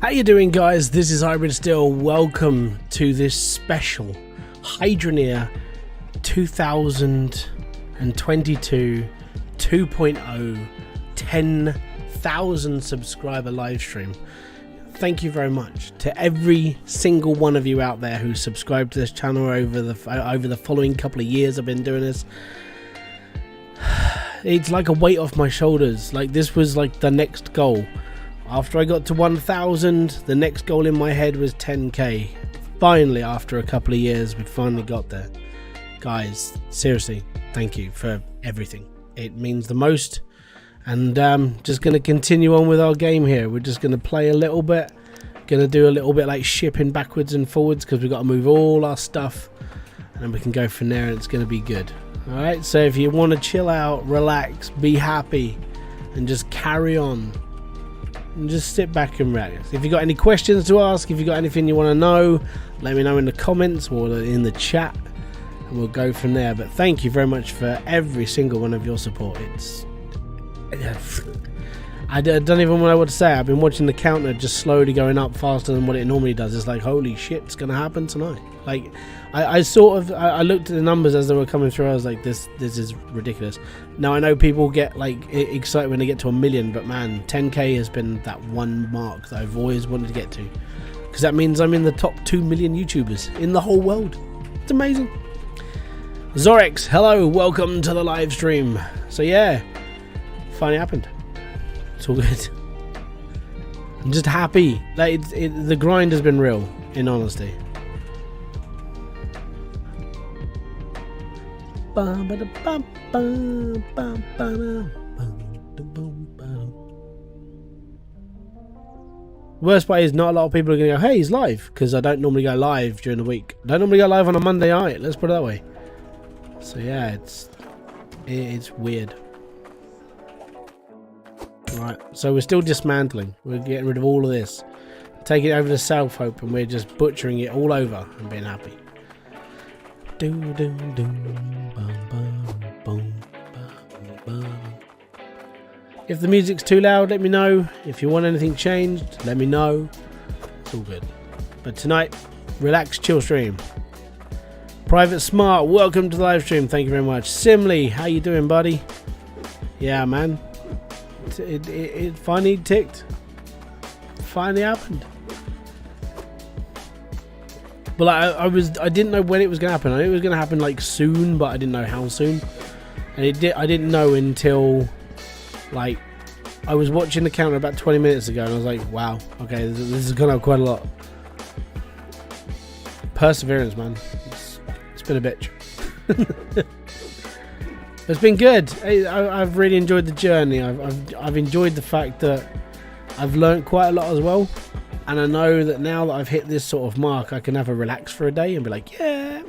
How you doing, guys? This is Hybridsteel. Welcome to this special hydroneer 2022 2.0 10,000 subscriber live stream. Thank you very much to every single one of you out there who subscribed to this channel over the following couple of years I've been doing this. It's like a weight off my shoulders. Like, this was like the next goal. After I got to 1,000, the next goal in my head was 10k. Finally, after a couple of years, we finally got there. Guys, seriously, thank you for everything. It means the most. And just going to continue on with our game here. We're just going to play a little bit. Going to do a little bit like shipping backwards and forwards because we've got to move all our stuff. And then we can go from there and it's going to be good. Alright, so if you want to chill out, relax, be happy, and just carry on. And just sit back and relax. If you got any questions to ask, if you got anything you want to know, let me know in the comments or in the chat, and we'll go from there. But thank you very much for every single one of your support. I don't even know what to say. I've been watching the counter just slowly going up faster than what it normally does. It's like, holy shit, it's gonna happen tonight. Like, I looked at the numbers as they were coming through. I was like, this is ridiculous. Now I know people get like excited when they get to 1 million, but man, 10k has been that one mark that I've always wanted to get to, because that means I'm in the top 2 million YouTubers in the whole world. It's amazing. Zorex, hello, welcome to the live stream. So yeah, finally happened. It's all good. I'm just happy. Like, the grind has been real, in honesty. Worst part is not a lot of people are going to go, hey, he's live, because I don't normally go live during the week. I don't normally go live on a Monday night, let's put it that way. So yeah, it's weird. Right, so we're still dismantling. We're getting rid of all of this, taking it over to South Hope, and we're just butchering it all over and being happy. If the music's too loud, let me know. If you want anything changed, let me know. It's all good. But tonight, relax, chill stream. Private Smart, welcome to the live stream. Thank you very much. Simley, how you doing, buddy? Yeah, man. It finally ticked. Finally happened. But I didn't know when it was gonna happen. I knew it was gonna happen like soon, but I didn't know how soon. And I didn't know until like I was watching the counter about 20 minutes ago, and I was like, wow, okay, this is gonna have quite a lot. Perseverance, man. It's been a bitch. It's been good. I've really enjoyed the journey. I've enjoyed the fact that I've learned quite a lot as well, and I know that now that I've hit this sort of mark, I can have a relax for a day and be like, yeah.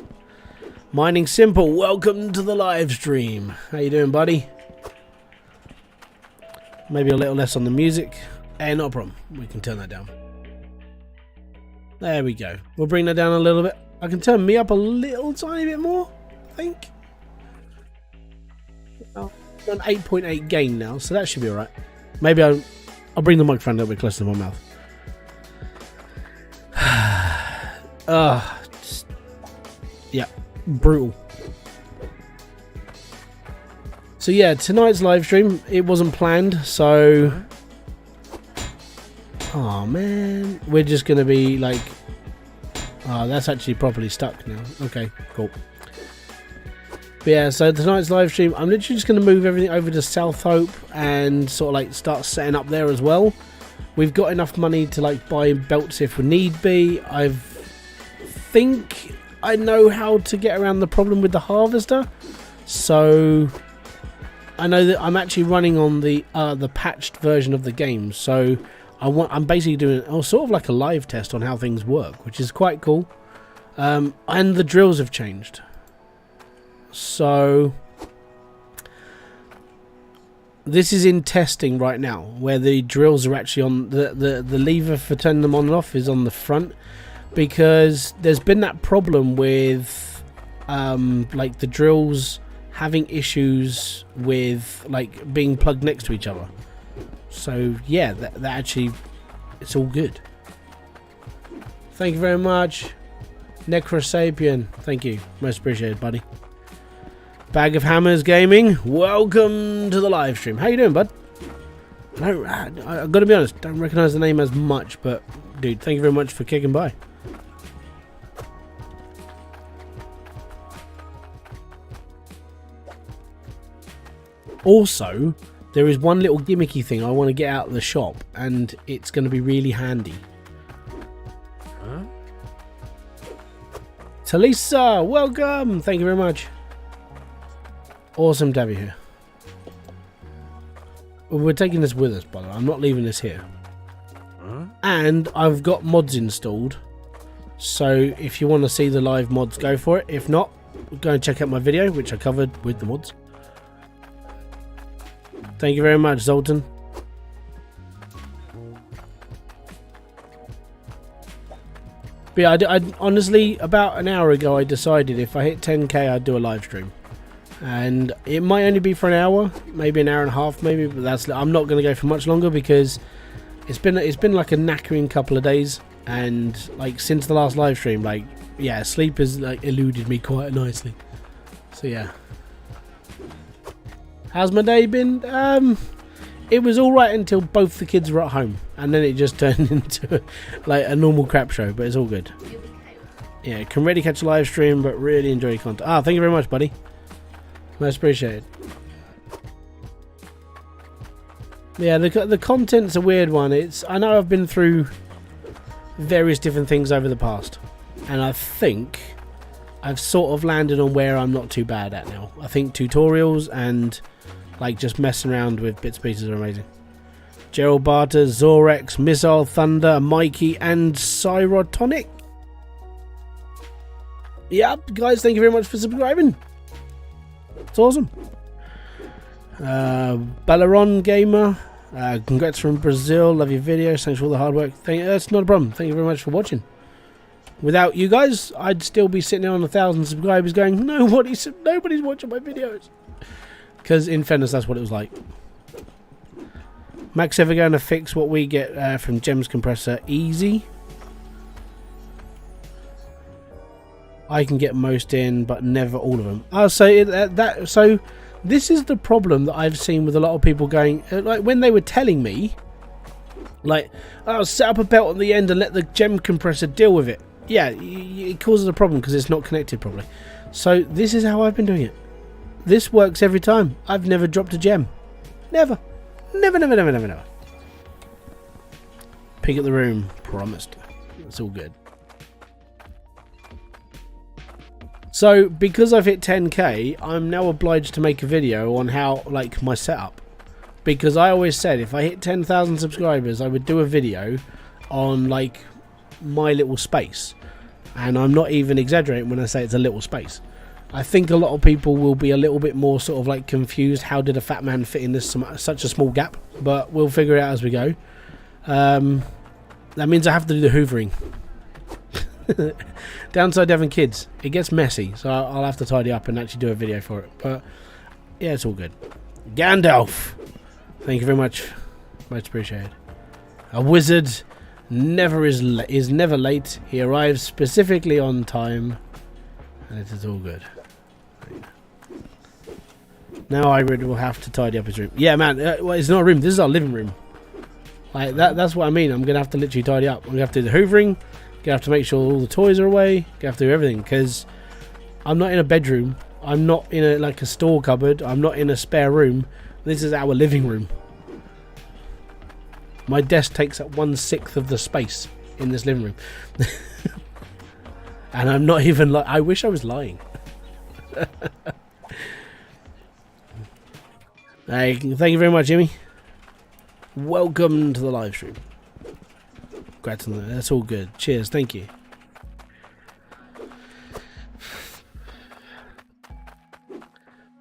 Mining Simple, welcome to the live stream. How you doing, buddy? Maybe a little less on the music. Not a problem. We can turn that down. There we go. We'll bring that down a little bit. I can turn me up a little tiny bit more, I think. I'm on 8.8 gain now, so that should be alright. Maybe I'll bring the microphone a little bit closer to my mouth. Yeah, brutal. So yeah, tonight's live stream, it wasn't planned, so oh man, we're just gonna be like, oh, that's actually properly stuck now. Okay, cool. But yeah, so tonight's live stream, I'm literally just going to move everything over to South Hope and sort of like start setting up there as well. We've got enough money to like buy belts if we need be. I think I know how to get around the problem with the harvester. So I know that I'm actually running on the patched version of the game. So I'm basically doing sort of like a live test on how things work, which is quite cool. And the drills have changed. So this is in testing right now, where the drills are actually on the lever for turning them on and off is on the front, because there's been that problem with like the drills having issues with like being plugged next to each other. So yeah, that actually, it's all good. Thank you very much. Necrosapien. Thank you. Most appreciated, buddy. Bag of Hammers Gaming. Welcome to the live stream. How you doing, bud? I've got to be honest, don't recognise the name as much, but dude, thank you very much for kicking by. Also, there is one little gimmicky thing I want to get out of the shop, and it's going to be really handy. Huh? Talisa, welcome! Thank you very much. Awesome to have you here. We're taking this with us, by the way. I'm not leaving this here. Huh? And I've got mods installed. So if you want to see the live mods, go for it. If not, go and check out my video, which I covered with the mods. Thank you very much, Zoltan. But yeah, I honestly, about an hour ago, I decided if I hit 10k, I'd do a live stream. And it might only be for an hour, maybe an hour and a half, maybe. But I'm not going to go for much longer because it's been like a knackering couple of days, and like since the last live stream, like yeah, sleep has like eluded me quite nicely. So yeah. How's my day been? It was alright until both the kids were at home, and then it just turned into like a normal crap show, but it's all good. Yeah, can really catch a live stream, but really enjoy your content. Ah, thank you very much, buddy. Most appreciated. Yeah, the content's a weird one. I know I've been through various different things over the past, and I think I've sort of landed on where I'm not too bad at now. I think tutorials and like just messing around with bits and pieces are amazing. Gerald Barter, Zorex, Missile Thunder, Mikey, and Cyrotonic. Yep, guys, thank you very much for subscribing. It's awesome. Balaron Gamer, congrats from Brazil. Love your videos. Thanks for all the hard work. That's not a problem. Thank you very much for watching. Without you guys, I'd still be sitting on 1,000 subscribers going, nobody's watching my videos. Because in fairness, that's what it was like. Max ever going to fix what we get from Gems Compressor? Easy. I can get most in, but never all of them. I'll say that. So this is the problem that I've seen with a lot of people going, like when they were telling me, like, I'll set up a belt at the end and let the gem compressor deal with it. Yeah, it causes a problem because it's not connected properly. So this is how I've been doing it. This works every time. I've never dropped a gem. Never. Never. Peek at the room. Promised. It's all good. So, because I've hit 10k, I'm now obliged to make a video on how, like, my setup. Because I always said if I hit 10,000 subscribers, I would do a video on, like, my little space. And I'm not even exaggerating when I say it's a little space. I think a lot of people will be a little bit more sort of like confused. How did a fat man fit in this such a small gap? But we'll figure it out as we go. That means I have to do the hoovering. Downside having kids, it gets messy, so I'll have to tidy up and actually do a video for it. But yeah, it's all good. Gandalf, thank you very much. Much appreciated. A wizard is never late. He arrives specifically on time, and it is all good. Now Hybrid will have to tidy up his room. Yeah, man, well, it's not a room. This is our living room. Like that's what I mean. I'm gonna have to literally tidy up. I'm gonna have to do the hoovering. Gonna have to make sure all the toys are away. Gonna have to do everything because I'm not in a bedroom. I'm not in a store cupboard. I'm not in a spare room. This is our living room. My desk takes up 1/6 of the space in this living room, and I'm not even like. I wish I was lying. Hey, thank you very much, Jimmy. Welcome to the live stream. Congrats on that. That's all good. Cheers. Thank you.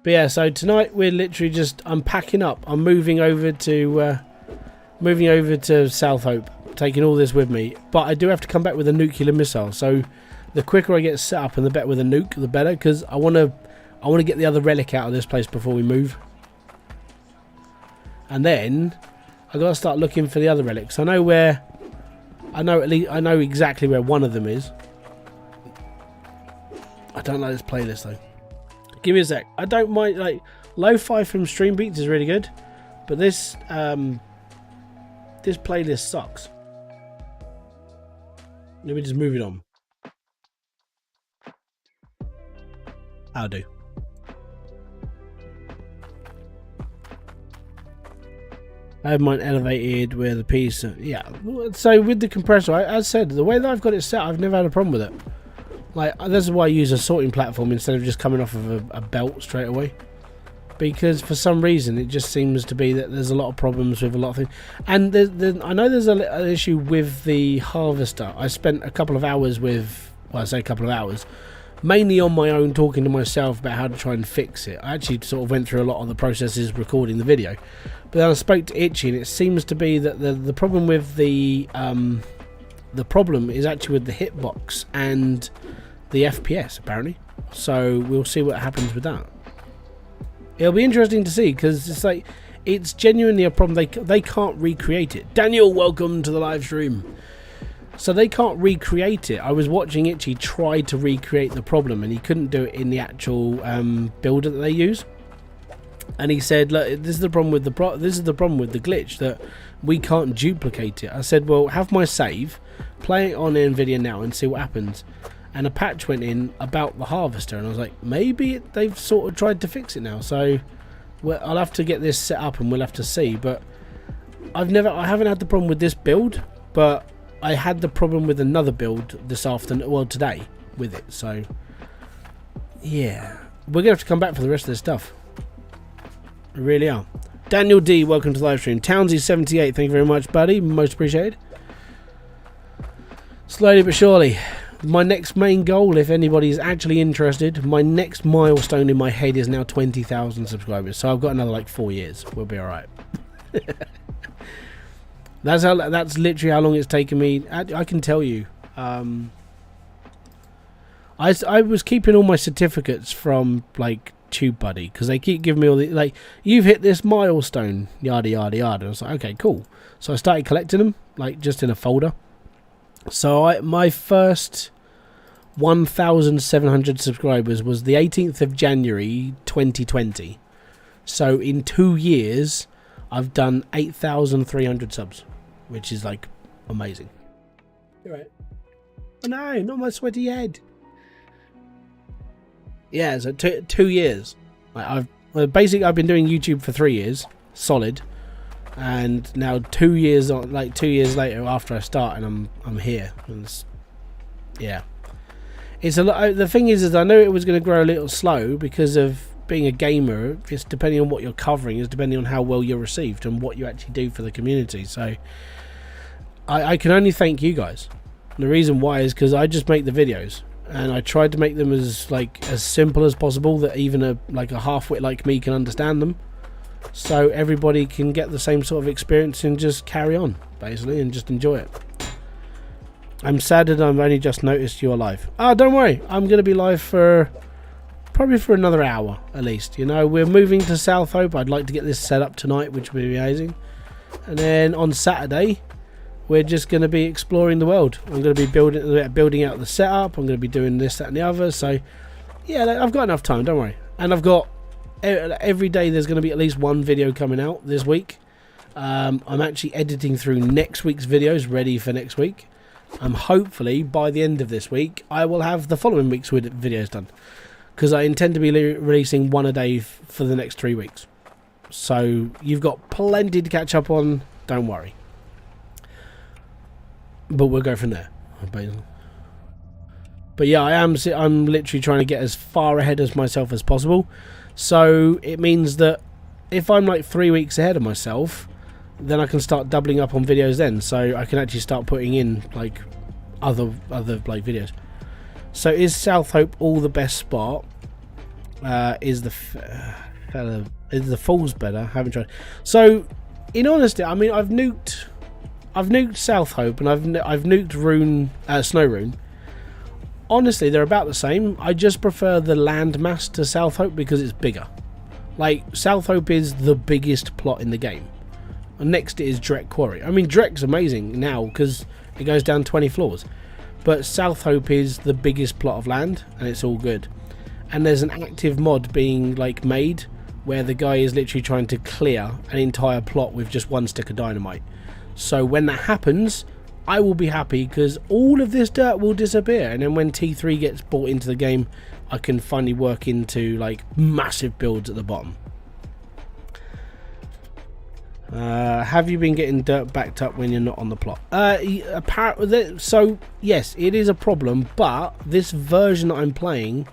But yeah, so tonight we're literally just unpacking up. I'm moving over to South Hope, taking all this with me. But I do have to come back with a nuclear missile. So the quicker I get set up and the better with a nuke, the better. Because I want to get the other relic out of this place before we move. And then I got to start looking for the other relics. I know where I know at least I know exactly where one of them is. I don't like this playlist though. Give me a sec. I don't mind, like, lo-fi from Stream Beats is really good, but this this playlist sucks. Let me just move it on. I'll do. I have mine elevated with a piece of, yeah. So with the compressor, as I said, the way that I've got it set, I've never had a problem with it. Like, this is why I use a sorting platform instead of just coming off of a belt straight away. Because for some reason, it just seems to be that there's a lot of problems with a lot of things. And I know there's an issue with the harvester. I spent a couple of hours with, well, I say a couple of hours, mainly on my own, talking to myself about how to try and fix it. I actually sort of went through a lot of the processes recording the video. But then I spoke to Itchy, and it seems to be that the problem with the problem is actually with the hitbox and the FPS, apparently. So we'll see what happens with that. It'll be interesting to see, because it's like, it's genuinely a problem. They can't recreate it. Daniel, welcome to the live stream. So they can't recreate it. I was watching Itchy try to recreate the problem, and he couldn't do it in the actual builder that they use. And he said, look, this is the problem with the glitch, that we can't duplicate it. I said, well, have my save, play it on NVIDIA now and see what happens. And a patch went in about the harvester, and I was like, maybe they've sort of tried to fix it now. So I'll have to get this set up and we'll have to see. But I haven't had the problem with this build, but I had the problem with another build this afternoon, well, today, with it. So yeah, we're gonna have to come back for the rest of this stuff. We really are. Daniel D, welcome to the live stream. Townsy78, thank you very much, buddy. Most appreciated. Slowly but surely, my next main goal, if anybody is actually interested, my next milestone in my head is now 20,000 subscribers. So I've got another like 4 years. We'll be all right. That's literally how long it's taken me. I can tell you. I was keeping all my certificates from like TubeBuddy, because they keep giving me all the, like, you've hit this milestone, yada yada yada. I was like, okay, cool. So I started collecting them, like, just in a folder. So my first 1,700 subscribers was the 18th of January 2020. So in 2 years I've done 8,300 subs, which is like amazing. You're right. Oh no, not my sweaty head. Yeah, so 2 years. Like, I've been doing YouTube for 3 years solid, and now 2 years on, like 2 years later after I start, and I'm here. And yeah, it's a lot. The thing is I know it was going to grow a little slow because of being a gamer. Just depending on what you're covering is depending on how well you're received and what you actually do for the community. So I can only thank you guys. And the reason why is because I just make the videos, and I tried to make them as simple as possible, that even a half-wit like me can understand them, so everybody can get the same sort of experience and just carry on, basically, and just enjoy it. I'm sad that I've only just noticed you're live. Oh, don't worry, I'm going to be live for probably for another hour at least. You know, we're moving to South Hope. I'd like to get this set up tonight, which would be amazing. And then on Saturday, we're just going to be exploring the world. I'm going to be building out the setup. I'm going to be doing this, that and the other. So yeah, I've got enough time, don't worry. And I've got every day there's going to be at least one video coming out this week. I'm actually editing through next week's videos, ready for next week. Hopefully by the end of this week I will have the following week's videos done, because I intend to be releasing one a day for the next 3 weeks. So you've got plenty to catch up on, don't worry. But we'll go from there. But yeah, I'm literally trying to get as far ahead as myself as possible. So it means that if I'm like 3 weeks ahead of myself, then I can start doubling up on videos then. So I can actually start putting in like other like videos. So is South Hope all the best spot? Is the Falls better? Haven't tried. So in honesty, I mean, I've nuked South Hope, and I've nuked Snow Rune. Honestly, they're about the same. I just prefer the landmass to South Hope because it's bigger. Like, South Hope is the biggest plot in the game, and next it is Drek Quarry. I mean, Drek's amazing now because it goes down 20 floors. But South Hope is the biggest plot of land, and it's all good. And there's an active mod being like made where the guy is literally trying to clear an entire plot with just one stick of dynamite. So when that happens, I will be happy because all of this dirt will disappear, and then when T3 gets brought into the game, I can finally work into like massive builds at the bottom. Have you been getting dirt backed up when you're not on the plot? Apparently, so yes, it is a problem, but this version that I'm playing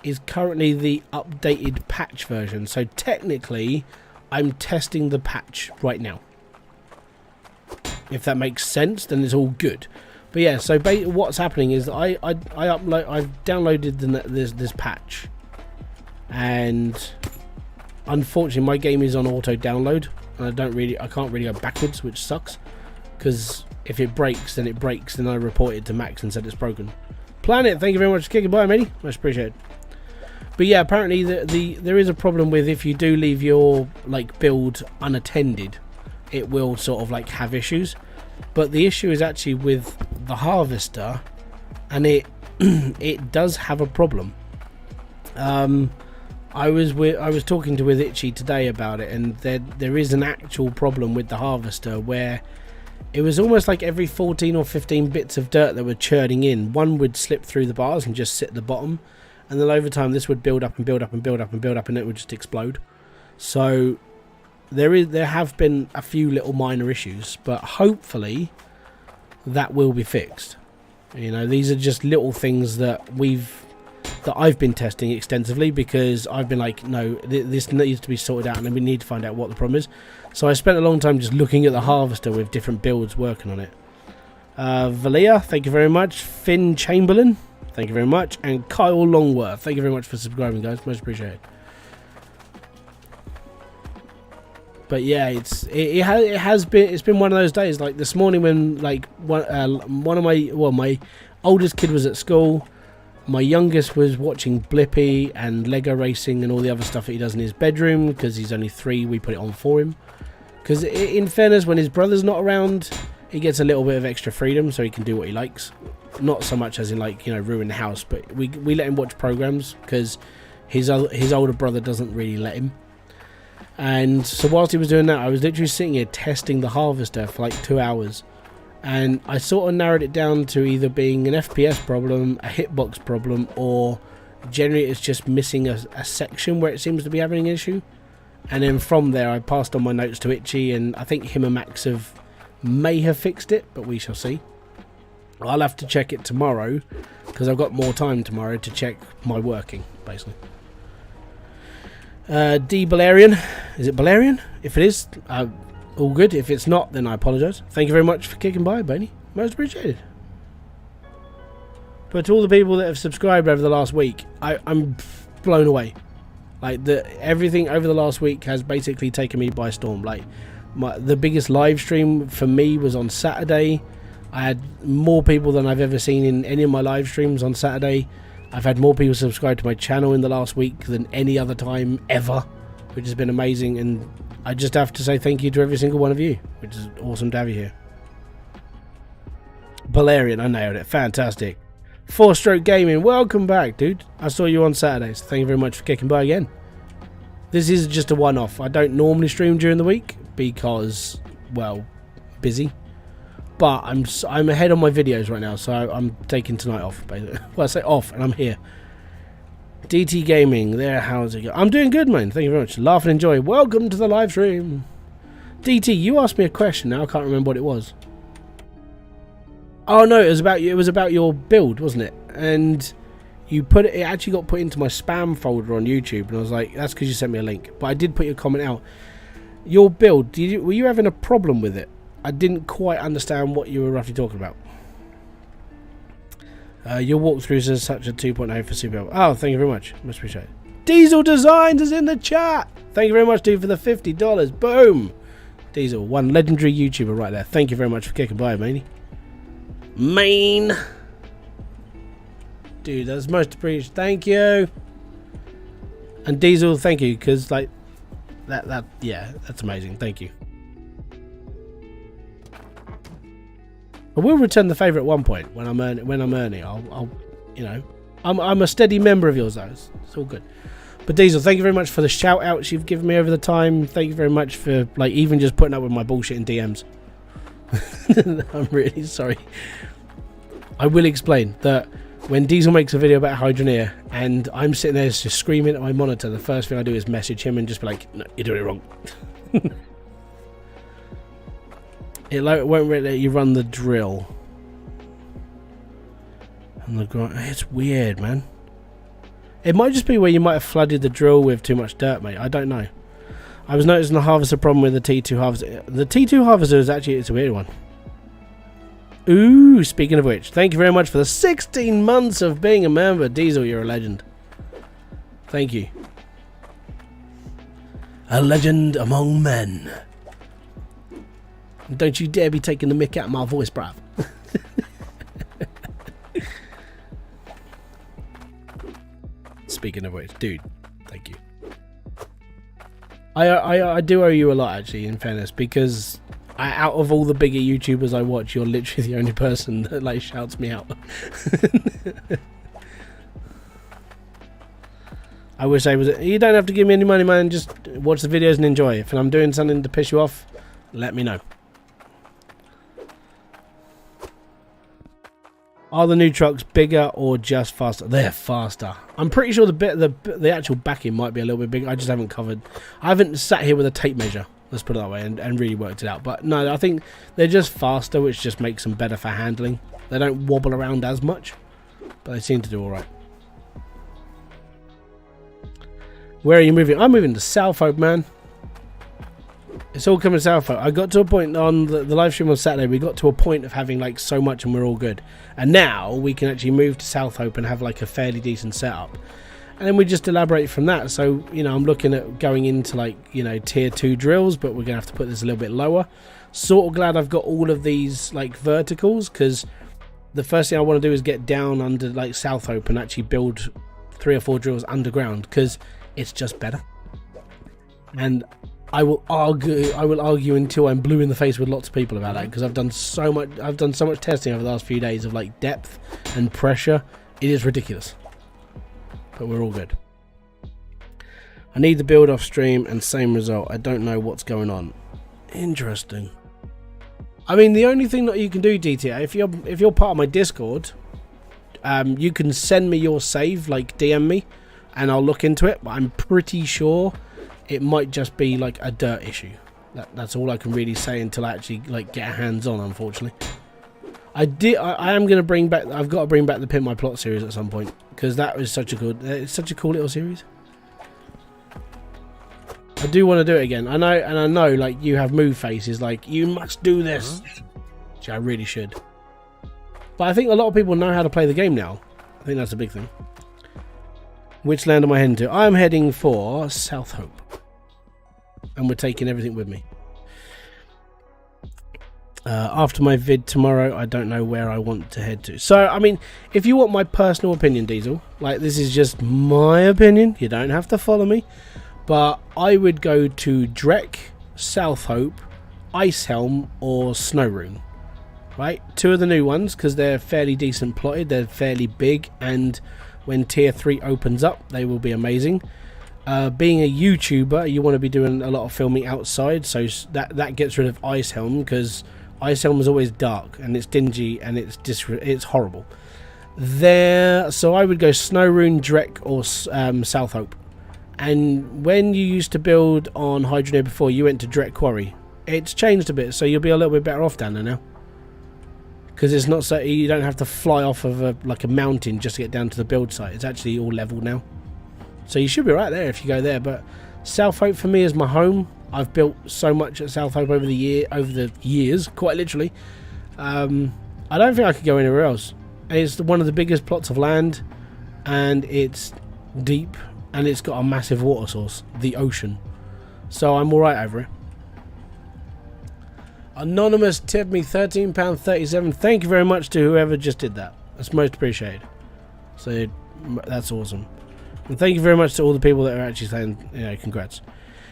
is currently the updated patch version, so technically I'm testing the patch right now. If that makes sense, then it's all good. But yeah, so what's happening is that I've downloaded this patch, and unfortunately my game is on auto download, and I can't really go backwards, which sucks, because if it breaks, then it breaks, then I report it to Max and said it's broken. Planet, thank you very much for kicking by, matey. Much appreciated. But yeah, apparently there is a problem with if you do leave your like build unattended, it will sort of like have issues. But the issue is actually with the harvester, and it does have a problem. I was talking with Itchy today about it, and there is an actual problem with the harvester where it was almost like every 14 or 15 bits of dirt that were churning in, one would slip through the bars and just sit at the bottom, and then over time this would build up and build up and build up and build up, and it would just explode. So there have been a few little minor issues, but hopefully that will be fixed. You know, these are just little things that I've been testing extensively, because I've been like, no, this needs to be sorted out, and then we need to find out what the problem is. So I spent a long time just looking at the harvester with different builds, working on it. Valia, thank you very much. Finn Chamberlain, thank you very much. And Kyle Longworth, thank you very much for subscribing, guys. Much appreciated. But yeah, it's been one of those days. Like this morning when like my oldest kid was at school, my youngest was watching Blippi and Lego racing and all the other stuff that he does in his bedroom, because he's only 3. We put it on for him, because in fairness, when his brother's not around, he gets a little bit of extra freedom, so he can do what he likes. Not so much as in like, you know, ruin the house, but we let him watch programs because his older brother doesn't really let him. And so whilst he was doing that, I was literally sitting here testing the harvester for like 2 hours, and I sort of narrowed it down to either being an FPS problem, a hitbox problem, or generally it's just missing a section where it seems to be having an issue. And then from there I passed on my notes to Itchy, and I think him and Max may have fixed it, but we shall see. I'll have to check it tomorrow, because I've got more time tomorrow to check my working, basically. D. Balerian. Is it Balerian? If it is, all good. If it's not, then I apologise. Thank you very much for kicking by, Benny. Most appreciated. But to all the people that have subscribed over the last week, I'm blown away. Like, everything over the last week has basically taken me by storm. Like, the biggest live stream for me was on Saturday. I had more people than I've ever seen in any of my live streams on Saturday. I've had more people subscribe to my channel in the last week than any other time ever, which has been amazing, and I just have to say thank you to every single one of you, which is awesome to have you here. Balerian, I nailed it. Fantastic. 4-Stroke Gaming, welcome back, dude. I saw you on Saturday, so thank you very much for kicking by again. This is just a one-off. I don't normally stream during the week because, well, busy. But I'm ahead on my videos right now, so I'm taking tonight off, basically. Well, I say off, and I'm here. DT Gaming, there, how's it going? I'm doing good, man. Thank you very much. Laugh and enjoy. Welcome to the live stream. DT, you asked me a question. Now I can't remember what it was. Oh no, it was about your build, wasn't it? And you put it actually got put into my spam folder on YouTube, and I was like, that's because you sent me a link. But I did put your comment out. Your build, were you having a problem with it? I didn't quite understand what you were roughly talking about. Your walkthroughs are such a 2.0 for Super. Oh, thank you very much. Much appreciated. Diesel Designs is in the chat. Thank you very much, dude, for the $50. Boom. Diesel, one legendary YouTuber right there. Thank you very much for kicking by, matey. Main. Dude, that's most appreciated. Thank you. And Diesel, thank you, because like yeah, that's amazing. Thank you. I will return the favour at one point when I'm earning. I'll you know, I'm a steady member of yours though. It's all good. But Diesel, thank you very much for the shout outs you've given me over the time. Thank you very much for like even just putting up with my bullshit in DMs. I'm really sorry. I will explain that when Diesel makes a video about hydroneer and I'm sitting there just screaming at my monitor, the first thing I do is message him and just be like, no, you're doing it wrong. It won't really let you run the drill. And the grind, it's weird, man. It might just be where you might have flooded the drill with too much dirt, mate. I don't know. I was noticing the harvester problem with the T2 harvester. The T2 harvester is actually, it's a weird one. Ooh, speaking of which, thank you very much for the 16 months of being a member. Diesel, you're a legend. Thank you. A legend among men. Don't you dare be taking the mick out of my voice, bruv. Speaking of which, dude, thank you. I do owe you a lot, actually, in fairness, because out of all the bigger YouTubers I watch, you're literally the only person that like shouts me out. I wish I was. You don't have to give me any money, man. Just watch the videos and enjoy. If I'm doing something to piss you off, let me know. Are the new trucks bigger or just faster? They're faster. I'm pretty sure the actual backing might be a little bit bigger. I just haven't covered. I haven't sat here with a tape measure. Let's put it that way, and really worked it out. But no, I think they're just faster, which just makes them better for handling. They don't wobble around as much, but they seem to do all right. Where are you moving? I'm moving to Southhope, man. It's all coming to Southhope. I got to a point on the live stream on Saturday. We got to a point of having like so much, and we're all good. And now we can actually move to Southhope and have like a fairly decent setup. And then we just elaborate from that. So, you know, I'm looking at going into like, you know, tier 2 drills, but we're going to have to put this a little bit lower. Sort of glad I've got all of these like verticals, because the first thing I want to do is get down under like Southhope and actually build 3 or 4 drills underground, because it's just better. And I will argue until I'm blue in the face with lots of people about that, because I've done so much testing over the last few days of like depth and pressure. It is ridiculous. But we're all good. I need the build off stream and same result. I don't know what's going on. Interesting. I mean, the only thing that you can do, DTA, if you're part of my Discord, you can send me your save, like DM me, and I'll look into it. But I'm pretty sure it might just be like a dirt issue. That's all I can really say until I actually like get hands on, unfortunately. I am going to bring back. I've got to bring back the Pin My Plot series at some point, because that was such a good. It's such a cool little series. I do want to do it again. I know, like you have move faces, like you must do this, which I really should. But I think a lot of people know how to play the game now. I think that's a big thing. Which land am I heading to? I am heading for Southhope, and we're taking everything with me. After my vid tomorrow, I don't know where I want to head to. So, I mean, if you want my personal opinion, Diesel, like this is just my opinion, you don't have to follow me, but I would go to Drek, Southhope, Icehelm, or Snowrune, right? 2 of the new ones, because they're fairly decent plotted, they're fairly big, and when tier 3 opens up, they will be amazing. Being a YouTuber, you want to be doing a lot of filming outside, so that gets rid of Icehelm, because Icehelm is always dark and it's dingy and it's horrible. So I would go Snowrune, Drek, or Southhope. And when you used to build on Hydroneer before, you went to Drek Quarry. It's changed a bit, so you'll be a little bit better off down there now, because it's not so you don't have to fly off of a mountain just to get down to the build site. It's actually all level now, so you should be right there if you go there. But Southhope for me is my home. I've built so much at Southhope over the years, quite literally. I don't think I could go anywhere else. It's one of the biggest plots of land, and it's deep, and it's got a massive water source, the ocean. So I'm alright over it. Anonymous tipped me £13.37. Thank you very much to whoever just did that. That's most appreciated. So that's awesome. And thank you very much to all the people that are actually saying, you know, congrats.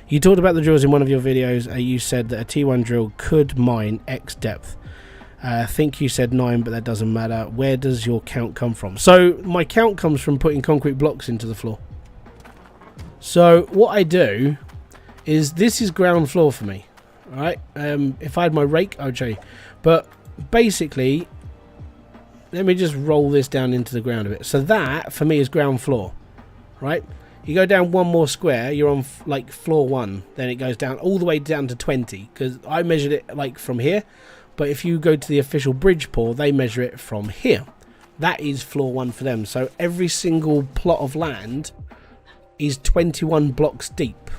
You talked about the drills in one of your videos. You said that a T1 drill could mine X depth. I think you said 9, but that doesn't matter. Where does your count come from? So my count comes from putting concrete blocks into the floor. So what I do is, this is ground floor for me. Alright, if I had my rake, I would show you. But basically, let me just roll this down into the ground a bit. So that, for me, is ground floor. Right? You go down one more square, you're on like floor 1. Then it goes down all the way down to 20. Because I measured it like from here. But if you go to the official Bridgeport, they measure it from here. That is floor 1 for them. So every single plot of land is 21 blocks deep.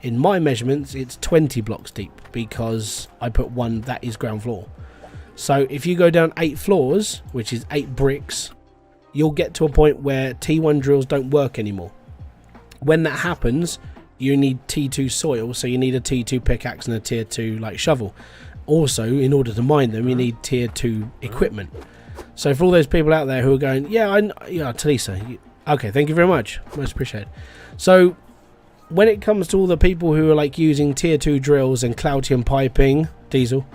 In my measurements, it's 20 blocks deep, because I put 1, that is ground floor. So if you go down 8 floors, which is 8 bricks, you'll get to a point where T1 drills don't work anymore. When that happens, you need T2 soil, so you need a T2 pickaxe and a tier 2 like shovel. Also, in order to mine them, you need tier 2 equipment. So for all those people out there who are going, yeah, Talisa, okay, thank you very much, most appreciated. So when it comes to all the people who are like using tier 2 drills and Cloutium piping, diesel,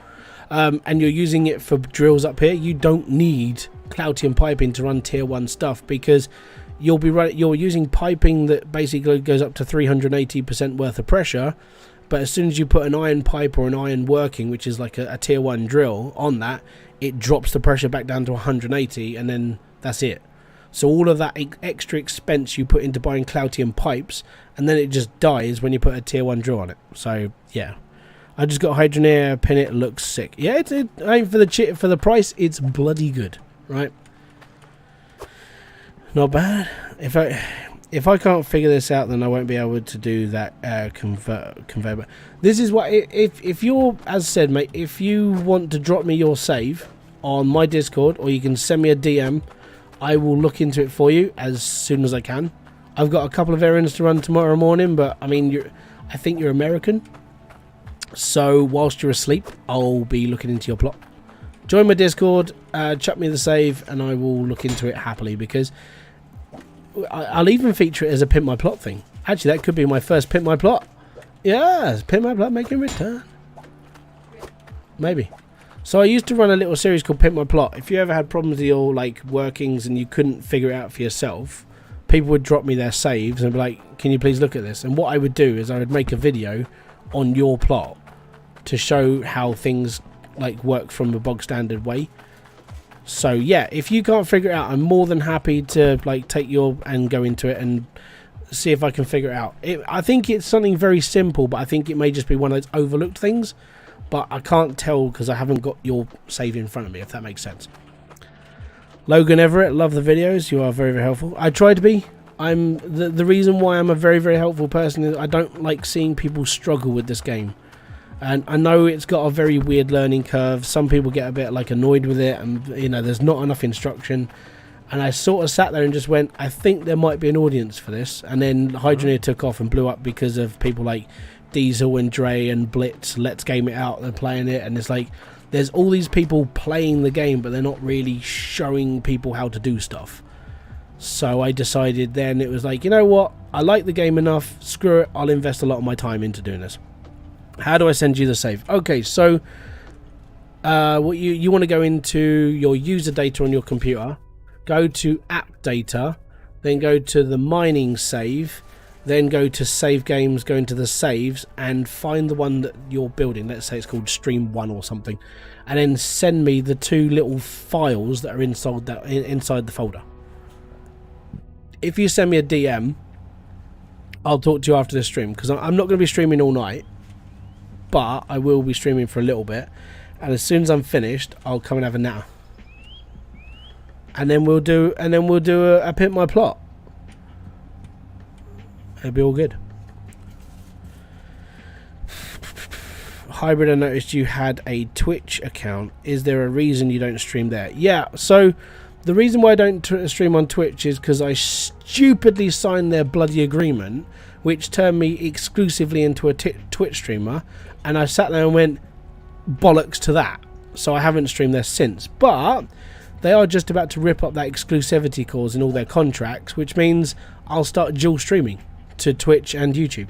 and you're using it for drills up here, you don't need Cloutium piping to run tier 1 stuff, because you're using piping that basically goes up to 380% worth of pressure. But as soon as you put an iron pipe or an iron working, which is like a tier 1 drill on that, it drops the pressure back down to 180, and then that's it. So all of that extra expense you put into buying Cloutium pipes, and then it just dies when you put a tier 1 drill on it. So yeah, I just got hydroneer, pin it, looks sick. Yeah, I mean, for the price, it's bloody good, right? Not bad. If I can't figure this out, then I won't be able to do that conveyor. This is what, if you're, as said, mate, if you want to drop me your save on my Discord, or you can send me a DM, I will look into it for you as soon as I can. I've got a couple of errands to run tomorrow morning, but I mean, I think you're American, so whilst you're asleep, I'll be looking into your plot. Join my Discord, chuck me the save, and I will look into it happily, because I'll even feature it as a Pimp My Plot thing. Actually, that could be my first Pimp My Plot. Yes, Pimp My Plot making return. Maybe. So I used to run a little series called Pimp My Plot. If you ever had problems with your like workings and you couldn't figure it out for yourself, people would drop me their saves and be like, can you please look at this? And what I would do is I would make a video on your plot to show how things like work from the bog standard way. So yeah, if you can't figure it out, I'm more than happy to like take your and go into it and see if I can figure it out. I think it's something very simple, but I think it may just be one of those overlooked things. But I can't tell because I haven't got your save in front of me, if that makes sense. Logan Everett, love the videos. You are very, very helpful. I try to be. I'm the reason why I'm a very, very helpful person is I don't like seeing people struggle with this game. And I know it's got a very weird learning curve. Some people get a bit like annoyed with it, and you know, there's not enough instruction. And I sort of sat there and just went, I think there might be an audience for this. And then Hydroneer took off and blew up because of people like Diesel and Dre and Blitz. Let's Game It Out. They're playing it, and it's like there's all these people playing the game, but they're not really showing people how to do stuff. So I decided then, it was like, you know what? I like the game enough. Screw it. I'll invest a lot of my time into doing this. How do I send you the save? Okay, so what you want to go into your user data on your computer, go to app data, then go to the mining save, then go to save games, go into the saves, and find the one that you're building. Let's say it's called Stream 1 or something, and then send me the 2 little files that are inside the folder. If you send me a DM, I'll talk to you after the stream, because I'm not going to be streaming all night. But I will be streaming for a little bit, and as soon as I'm finished, I'll come and have a natter, and then we'll do a Pimp My Plot. It'll be all good. Hybrid, I noticed you had a Twitch account. Is there a reason you don't stream there? Yeah, so the reason why I don't stream on Twitch is because I stupidly signed their bloody agreement, which turned me exclusively into a Twitch streamer, and I sat there and went, bollocks to that. So I haven't streamed there since. But they are just about to rip up that exclusivity clause in all their contracts, which means I'll start dual streaming to Twitch and YouTube.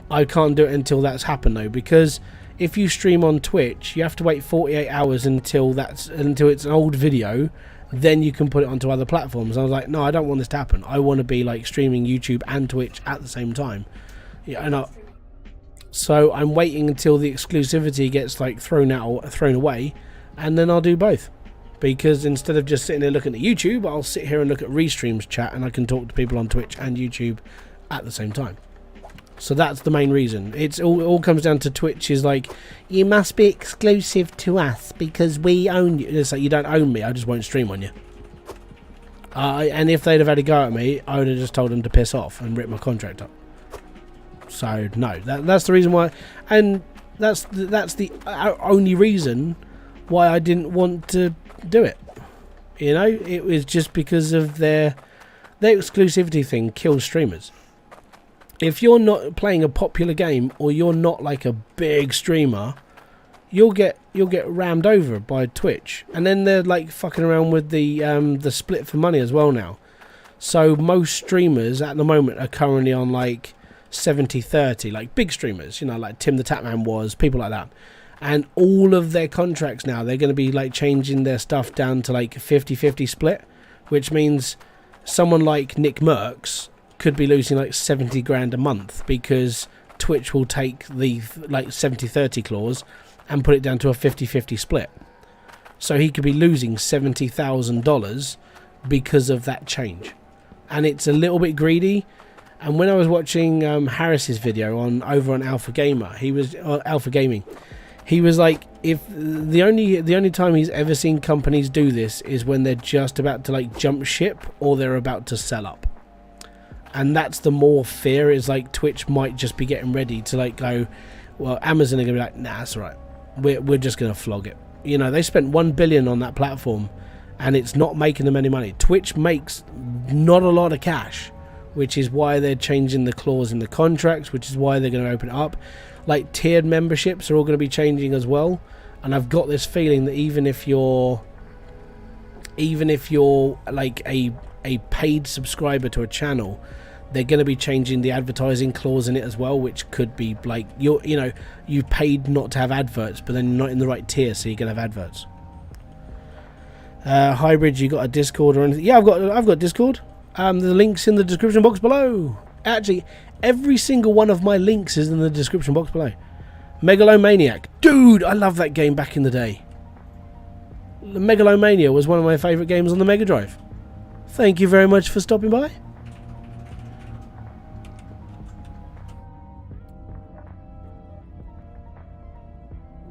I can't do it until that's happened though, because if you stream on Twitch, you have to wait 48 hours until it's an old video, then you can put it onto other platforms. I was like, no, I don't want this to happen. I want to be like streaming YouTube and Twitch at the same time. Yeah, so I'm waiting until the exclusivity gets like thrown away, and then I'll do both. Because instead of just sitting there looking at YouTube, I'll sit here and look at Restream's chat, and I can talk to people on Twitch and YouTube at the same time. So that's the main reason. It all comes down to Twitch is like, you must be exclusive to us because we own you. It's like, you don't own me, I just won't stream on you. And if they'd have had a go at me, I would have just told them to piss off and rip my contract up. So no, that's the reason why, and that's the only reason why I didn't want to do it. You know, it was just because of their exclusivity thing kills streamers. If you're not playing a popular game or you're not like a big streamer, you'll get rammed over by Twitch, and then they're like fucking around with the split for money as well now. So most streamers at the moment are currently on like 70-30, like big streamers, you know, like Tim the Tatman was, people like that. And all of their contracts now, they're going to be like changing their stuff down to like 50-50 split, which means someone like Nick Merckx could be losing like 70 grand a month because Twitch will take the like 70-30 clause and put it down to a 50-50 split. So he could be losing $70,000 because of that change. And it's a little bit greedy. And when I was watching Harris's video over on Alpha Gaming, he was like, if the only time he's ever seen companies do this is when they're just about to like jump ship or they're about to sell up. And that's the more fear, is like Twitch might just be getting ready to like go, well, Amazon are going to be like, nah, that's all right. We're just going to flog it. You know, they spent $1 billion on that platform and it's not making them any money. Twitch makes not a lot of cash, which is why they're changing the clause in the contracts, which is why they're going to open it up. Like tiered memberships are all going to be changing as well. And I've got this feeling that even if you're like a paid subscriber to a channel, they're going to be changing the advertising clause in it as well, which could be like, you paid not to have adverts, but then you're not in the right tier, so you can have adverts. Hybrid, you got a Discord or anything? Yeah, I've got Discord. The link's in the description box below. Actually, every single one of my links is in the description box below. Megalomaniac, dude, I love that game back in the day. Megalomania was one of my favourite games on the Mega Drive. Thank you very much for stopping by.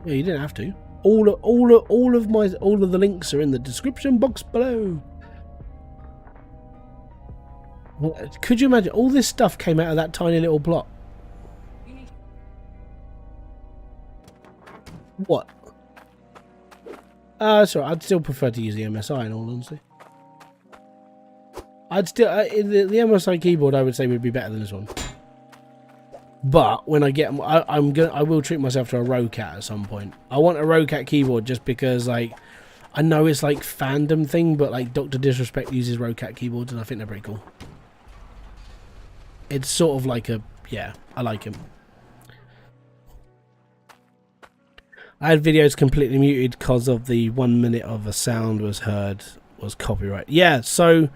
Yeah, you didn't have to. All of the links are in the description box below. Could you imagine all this stuff came out of that tiny little plot? What? Sorry, I'd still prefer to use the MSI in all honesty. I'd still the MSI keyboard I would say would be better than this one. But when I get, I will treat myself to a Rocat at some point. I want a Rocat keyboard just because, like, I know it's like fandom thing, but like Dr. Disrespect uses Rocat keyboards, and I think they're pretty cool. It's sort of like I like him. I had videos completely muted because of the 1 minute of a sound was copyright. Yeah, so.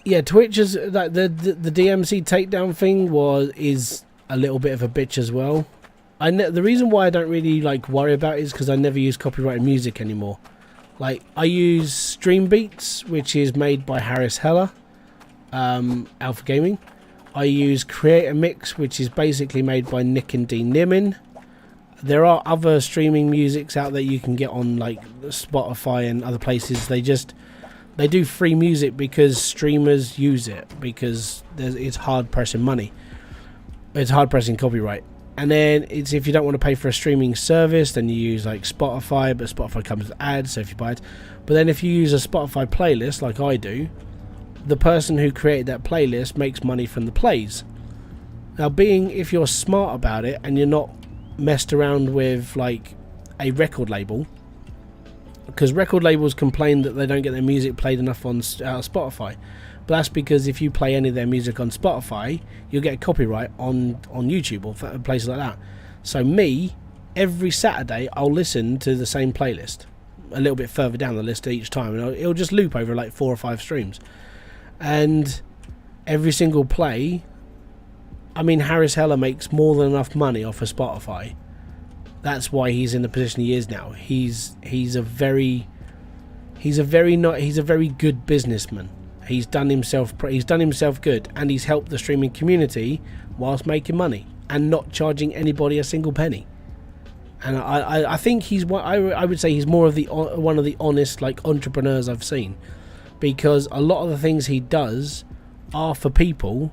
Yeah, Twitch is like the DMC takedown thing is a little bit of a bitch as well. The reason why I don't really like worry about it is because I never use copyrighted music anymore. Like I use Stream Beats, which is made by Harris Heller, Alpha Gaming. I use Create a Mix, which is basically made by Nick and Dean Nimin. There are other streaming musics out there you can get on like Spotify and other places. They do free music because streamers use it because it's hard pressing money. It's hard pressing copyright. And then it's if you don't want to pay for a streaming service, then you use like Spotify, but Spotify comes with ads, so if you buy it. But then if you use a Spotify playlist like I do, the person who created that playlist makes money from the plays. Now if you're smart about it and you're not messed around with like a record label, because record labels complain that they don't get their music played enough on Spotify, but that's because if you play any of their music on Spotify, you'll get a copyright on YouTube or places like that. So me, every Saturday, I'll listen to the same playlist a little bit further down the list each time, and it'll just loop over like 4 or 5 streams. And every single play, I mean, Harris Heller makes more than enough money off of Spotify. That's why he's in the position he is now. He's a very good businessman. He's done himself good, and he's helped the streaming community whilst making money and not charging anybody a single penny. And I think I would say he's more of one of the honest like entrepreneurs I've seen, because a lot of the things he does are for people,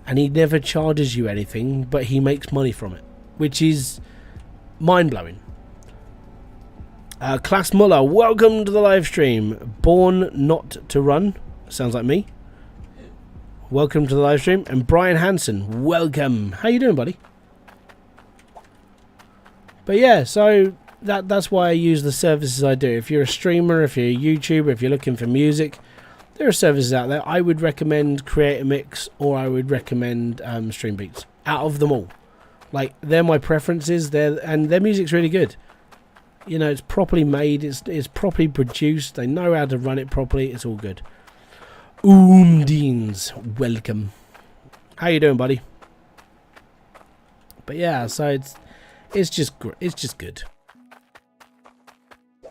and he never charges you anything, but he makes money from it, which is mind-blowing. Klaas Muller, welcome to the live stream. Born not to run, sounds like me. Welcome to the live stream. And Brian Hansen, welcome. How you doing, buddy? But yeah, so that's why I use the services I do. If you're a streamer, if you're a YouTuber, if you're looking for music, there are services out there. I would recommend Create a Mix, or I would recommend Stream Beats. Out of them all, like, they're my preferences. And their music's really good. You know, it's properly made. It's properly produced. They know how to run it properly. It's all good. Deans, welcome. How you doing, buddy? But yeah, so it's just good.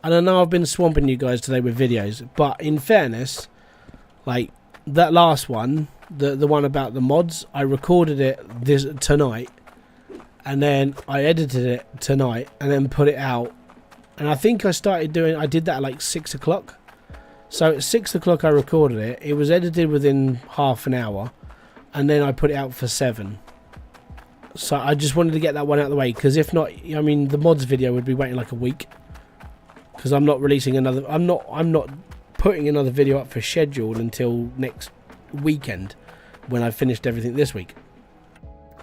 And I know I've been swamping you guys today with videos, but in fairness, like that last one, the one about the mods, I recorded it tonight, and then I edited it tonight, and then put it out. And I think I did that at like 6 o'clock. So at 6 o'clock I recorded it. It was edited within half an hour, and then I put it out for 7. So I just wanted to get that one out of the way, because if not, I mean, the mods video would be waiting like a week, because I'm not releasing another. I'm not putting another video up for schedule until next weekend, when I've finished everything this week.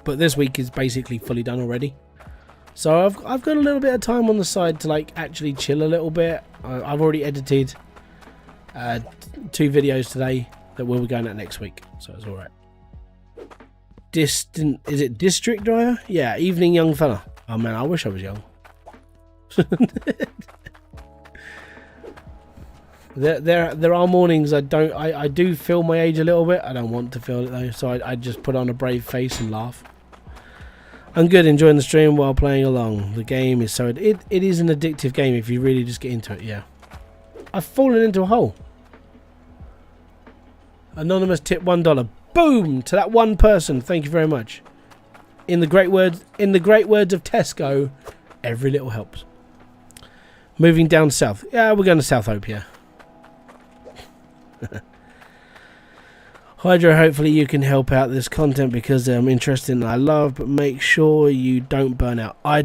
But this week is basically fully done already. So I've got a little bit of time on the side to like actually chill a little bit. I've already edited 2 videos today that will be going out next week, so it's all right. Is it District Driver? Yeah, evening young fella. Oh man, I wish I was young. There are mornings I do feel my age a little bit. I don't want to feel it though, so I just put on a brave face and laugh. I'm good, enjoying the stream while playing along. The game is it is an addictive game if you really just get into it. Yeah, I've fallen into a hole. Anonymous tip $1. Boom to that one person. Thank you very much. In the great words of Tesco, every little helps. Moving down south. Yeah, we're going to South Hope here. Hydro, hopefully you can help out this content, because I'm interested and I love, but make sure you don't burn out. I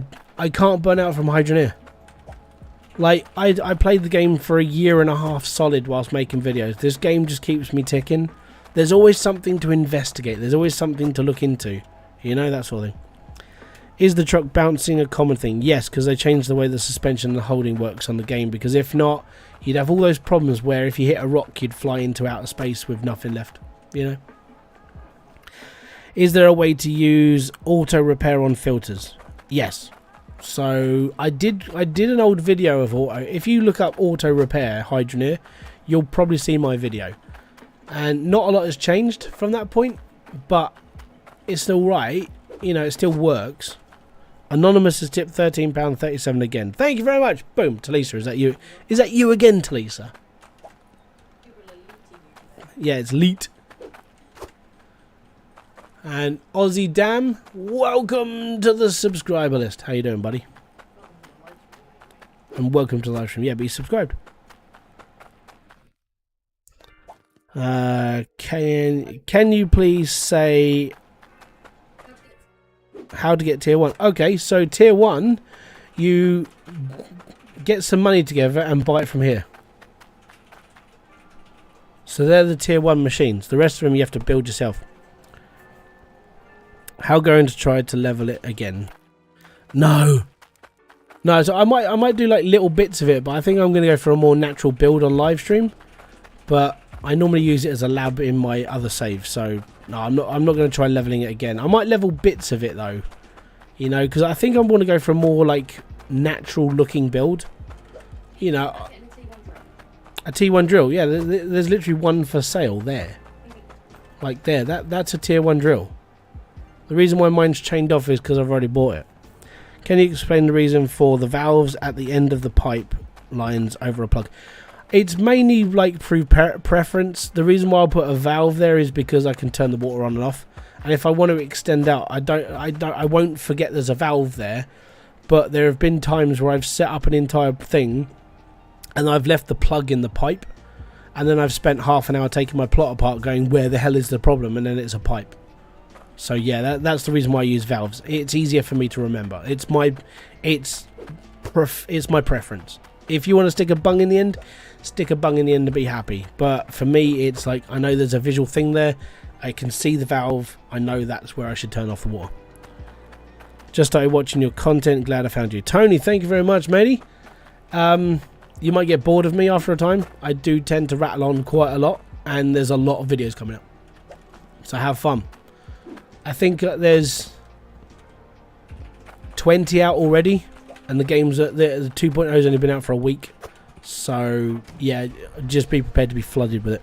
can't burn out from hydroneer. Like, I played the game for 1.5 years solid whilst making videos. This game just keeps me ticking. There's always something to investigate. There's always something to look into. You know, that sort of thing. Is the truck bouncing a common thing? Yes, because they changed the way the suspension and the holding works on the game. Because if not, you'd have all those problems where if you hit a rock, you'd fly into outer space with nothing left. You know? Is there a way to use auto repair on filters? Yes. So I did an old video of auto. If you look up auto repair hydroneer, you'll probably see my video. And not a lot has changed from that point, but it's still right. You know, it still works. Anonymous has tipped £13.37 again. Thank you very much. Boom, Talisa, is that you? Is that you again, Talisa? Yeah, it's Leet. And Aussie Dam, welcome to the subscriber list. How you doing, buddy? And welcome to the live stream. Yeah, be subscribed. Can you please say how to get tier 1? Okay, so tier 1, you get some money together and buy it from here. So they're the tier 1 machines. The rest of them you have to build yourself. How going to try to level it again? No, so I might do like little bits of it, but I think I'm going to go for a more natural build on live stream. But I normally use it as a lab in my other save, so no, I'm not going to try leveling it again. I might level bits of it though, You know, because I think I want to go for a more like natural looking build. You know, a T1 drill. Yeah, there's literally one for sale there. Like there, that's a tier 1 drill. The reason why mine's chained off is because I've already bought it. Can you explain the reason for the valves at the end of the pipe lines over a plug? It's mainly like through preference. The reason why I'll put a valve there is because I can turn the water on and off. And if I want to extend out, I won't forget there's a valve there. But there have been times where I've set up an entire thing and I've left the plug in the pipe, and then I've spent half an hour taking my plot apart going, where the hell is the problem? And then it's a pipe. So yeah, that's the reason why I use valves. It's easier for me to remember. It's my preference. If you want to stick a bung in the end, stick a bung in the end to be happy. But for me, it's like, I know there's a visual thing there. I can see the valve. I know that's where I should turn off the water. Just started watching your content. Glad I found you. Tony, thank you very much, matey. You might get bored of me after a time. I do tend to rattle on quite a lot, and there's a lot of videos coming up. So have fun. I think there's 20 out already, and the game's the 2.0 has only been out for a week. So yeah, just be prepared to be flooded with it.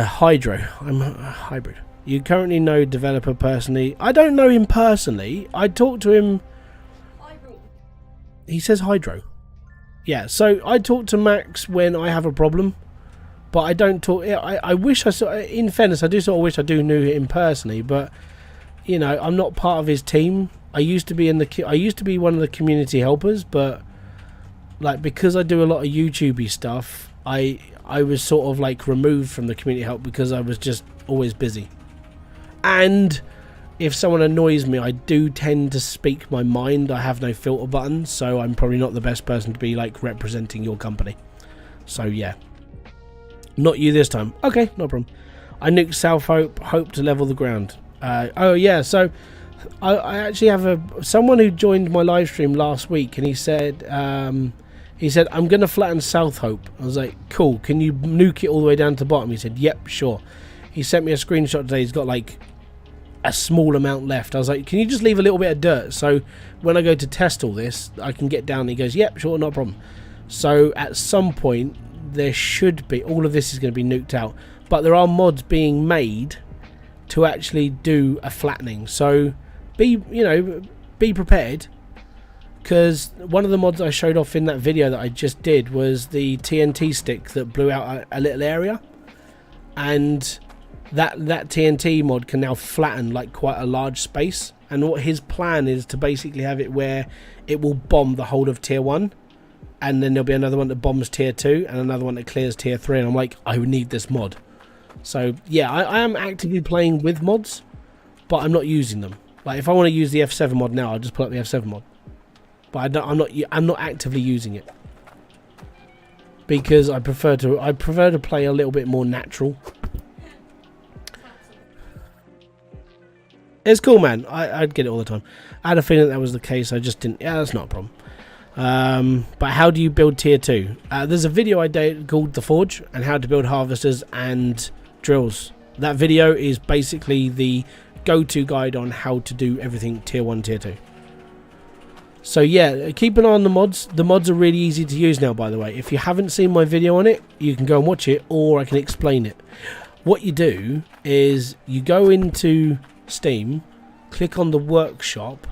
Hydro. I'm a hybrid. You currently know developer personally. I don't know him personally. I talked to him. He says Hydro. Yeah, so I talk to Max when I have a problem, but I don't talk. I wish I saw. In fairness, I do sort of wish I knew him personally, but you know, I'm not part of his team. I used to be one of the community helpers, but like, because I do a lot of YouTubey stuff, I was sort of like removed from the community help because I was just always busy. And if someone annoys me, I do tend to speak my mind. I have no filter button, so I'm probably not the best person to be like representing your company. So yeah, not you this time. Okay, no problem. I nuked South Hope to level the ground. Oh yeah, so I actually have someone who joined my live stream last week, and he said I'm gonna flatten South Hope. I was like, cool. Can you nuke it all the way down to the bottom? He said, yep, sure. He sent me a screenshot today. He's got like a small amount left. I was like, can you just leave a little bit of dirt so when I go to test all this I can get down? And he goes, yep, sure, no problem. So at some point there should be, all of this is going to be nuked out, but there are mods being made to actually do a flattening. So be prepared, because one of the mods I showed off in that video that I just did was the TNT stick that blew out a little area, and that TNT mod can now flatten like quite a large space. And what his plan is to basically have it where it will bomb the whole of tier 1, and then there'll be another one that bombs tier 2 and another one that clears tier 3, and I'm like, I would need this mod. So yeah, I am actively playing with mods, but I'm not using them. Like, if I want to use the F7 mod now, I'll just pull up the F7 mod, but I'm not actively using it, because I prefer to play a little bit more natural. It's cool, man. I'd get it all the time. I had a feeling that was the case. I just didn't. Yeah, that's not a problem. But how do you build tier 2? There's a video I did called The Forge and how to build harvesters and drills. That video is basically the go-to guide on how to do everything tier 1, tier 2. So yeah, keep an eye on the mods. The mods are really easy to use now, by the way. If you haven't seen my video on it, you can go and watch it, or I can explain it. What you do is you go into Steam, click on the workshop,